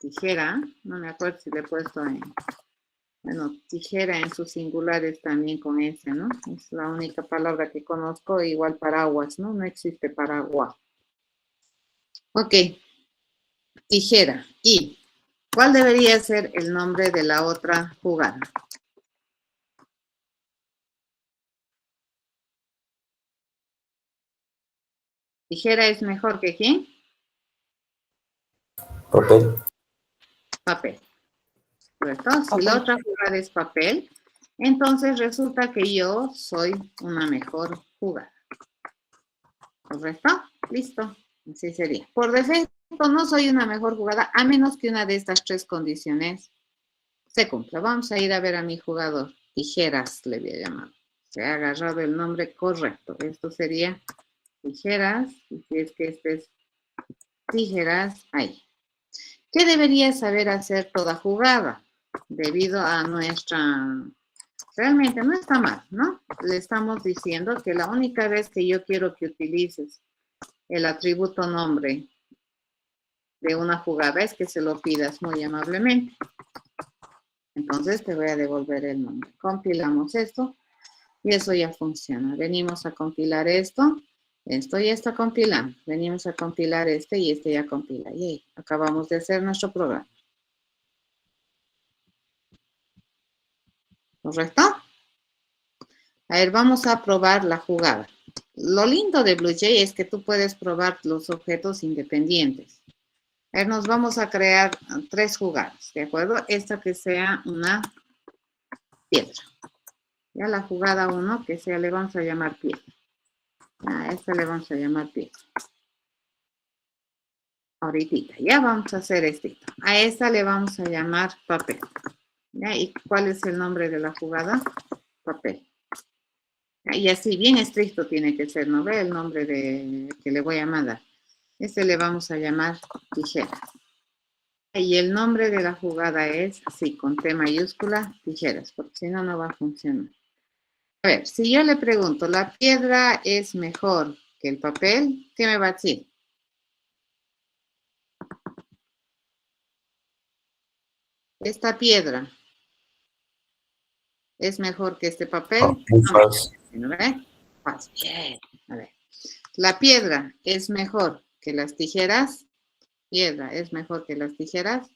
tijera. No me acuerdo si le he puesto en... Bueno, tijera en sus singulares también con ese, ¿no? Es la única palabra que conozco, igual paraguas, ¿no? No existe paraguas. Ok. Tijera. ¿Y cuál debería ser el nombre de la otra jugada? ¿Tijera es mejor que quién? Papel. Papel. ¿Correcto? Si la otra jugada es papel, entonces resulta que yo soy una mejor jugada. ¿Correcto? Listo. Así sería. Por defecto, no soy una mejor jugada, a menos que una de estas tres condiciones se cumpla. Vamos a ir a ver a mi jugador. Tijeras le voy a llamar. Se ha agarrado el nombre correcto. Esto sería tijeras. Y si es que este es tijeras, ahí. ¿Qué debería saber hacer toda jugada? Debido a nuestra... Realmente no está mal, ¿no? Le estamos diciendo que la única vez que yo quiero que utilices el atributo nombre de una jugada es que se lo pidas muy amablemente. Entonces te voy a devolver el nombre. Compilamos esto. Y eso ya funciona. Venimos a compilar esto. Esto ya está compilando. Venimos a compilar este y este ya compila. Y acabamos de hacer nuestro programa. ¿Correcto? A ver, vamos a probar la jugada. Lo lindo de BlueJ es que tú puedes probar los objetos independientes. A ver, nos vamos a crear 3 jugadas, ¿de acuerdo? Esta que sea una piedra. Ya la jugada 1, que sea, le vamos a llamar piedra. A esta le vamos a llamar piedra. Ahorita, ya vamos a hacer esto. A esta le vamos a llamar papel. ¿Ya? ¿Y cuál es el nombre de la jugada? Papel. Y así, bien estricto tiene que ser, ¿no ve? El nombre que le voy a mandar. Este le vamos a llamar tijera. Y el nombre de la jugada es así, con T mayúscula, tijeras, porque si no, no va a funcionar. A ver, si yo le pregunto, ¿la piedra es mejor que el papel? ¿Qué me va a decir? Esta piedra es mejor que este papel. ¿No ve? Bien. A ver. La piedra es mejor que las tijeras. Piedra es mejor que las tijeras.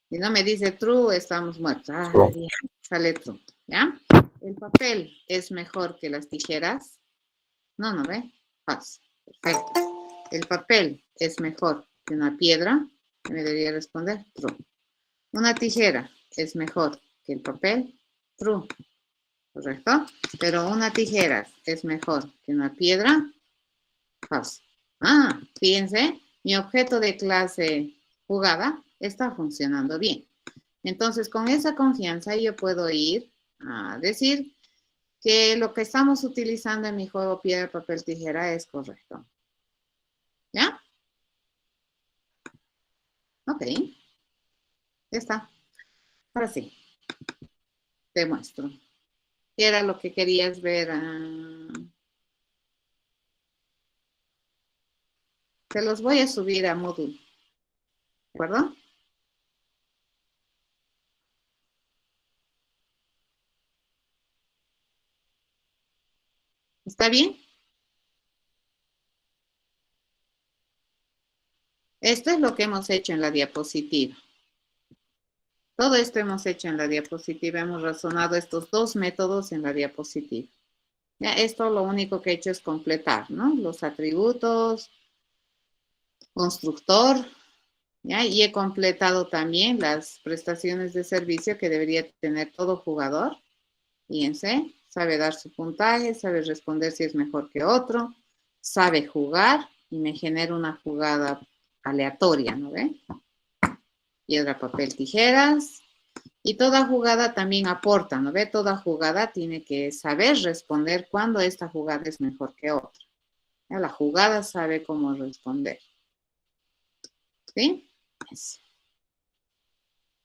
Si no me dice true, estamos muertos. Ah, bien, sale true. ¿Ya? El papel es mejor que las tijeras. No, ¿no ve? False. Perfecto. El papel es mejor que una piedra. Me debería responder true. Una tijera es mejor que el papel. True. ¿Correcto? Pero una tijera es mejor que una piedra. False. Ah, fíjense, mi objeto de clase jugada está funcionando bien. Entonces, con esa confianza yo puedo ir a decir que lo que estamos utilizando en mi juego piedra, papel, tijera es correcto. ¿Ya? Ok. Ya está. Ahora sí. Te muestro. ¿Qué era lo que querías ver? Te los voy a subir a Moodle. ¿De acuerdo? ¿Está bien? Esto es lo que hemos hecho en la diapositiva. Todo esto hemos hecho en la diapositiva. Hemos razonado estos 2 métodos en la diapositiva. Ya, esto lo único que he hecho es completar, ¿no? Los atributos, constructor, ¿ya? Y he completado también las prestaciones de servicio que debería tener todo jugador. Fíjense, sabe dar su puntaje, sabe responder si es mejor que otro, sabe jugar y me genera una jugada aleatoria, ¿no ve? Piedra, papel, tijeras. Y toda jugada también aporta, ¿no ve? Toda jugada tiene que saber responder cuando esta jugada es mejor que otra. ¿Ya? La jugada sabe cómo responder. ¿Sí? Eso.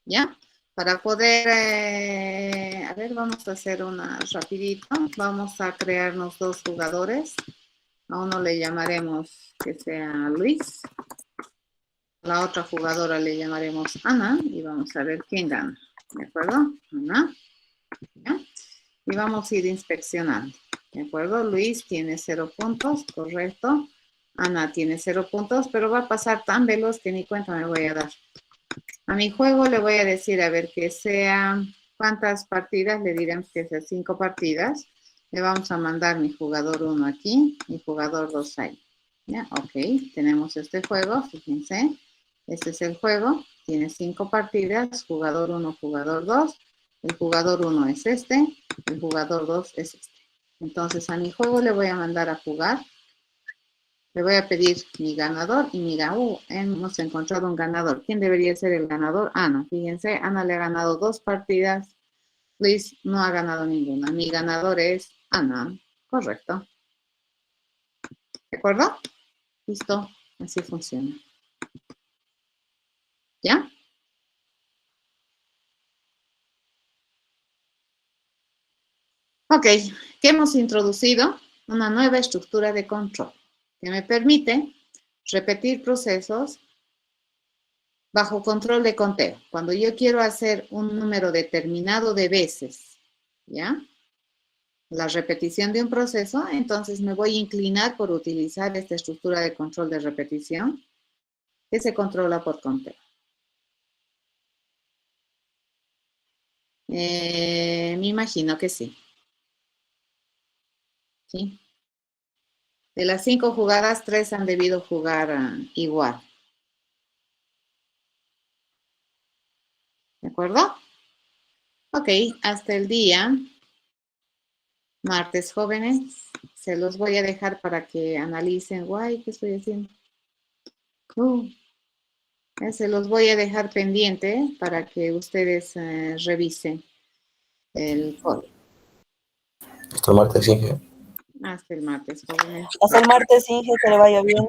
¿Ya? Para poder, a ver, vamos a hacer una rapidito. Vamos a crearnos 2 jugadores. A uno le llamaremos que sea Luis. A la otra jugadora le llamaremos Ana. Y vamos a ver quién gana. ¿De acuerdo? Ana. ¿Ya? Y vamos a ir inspeccionando. ¿De acuerdo? Luis tiene 0 puntos, correcto. Ana tiene 0 puntos, pero va a pasar tan veloz que ni cuenta me voy a dar. A mi juego le voy a decir, a ver, que sea, ¿cuántas partidas? Le diremos que sea 5 partidas. Le vamos a mandar mi jugador 1 aquí, mi jugador 2 ahí. ¿Ya? Ok, tenemos este juego, fíjense. Este es el juego, tiene 5 partidas, jugador 1, jugador 2. El jugador 1 es este, el jugador 2 es este. Entonces a mi juego le voy a mandar a jugar. Le voy a pedir mi ganador y mi ganador. Hemos encontrado un ganador. ¿Quién debería ser el ganador? Ana. Fíjense, Ana le ha ganado 2 partidas. Luis no ha ganado ninguna. Mi ganador es Ana. Correcto. ¿De acuerdo? Listo. Así funciona. ¿Ya? Ok. ¿Qué hemos introducido? Una nueva estructura de control que me permite repetir procesos bajo control de conteo. Cuando yo quiero hacer un número determinado de veces, ¿ya? la repetición de un proceso, entonces me voy a inclinar por utilizar esta estructura de control de repetición que se controla por conteo. Me imagino que sí. ¿Sí? De las 5 jugadas, 3 han debido jugar igual. ¿De acuerdo? Ok, hasta el día martes, jóvenes. Se los voy a dejar para que analicen. Guay, ¿qué estoy haciendo? Se los voy a dejar pendiente para que ustedes revisen el código. Hasta el martes, Inge. Hasta el martes, jóvenes. Hasta el martes, Inge, que le vaya bien.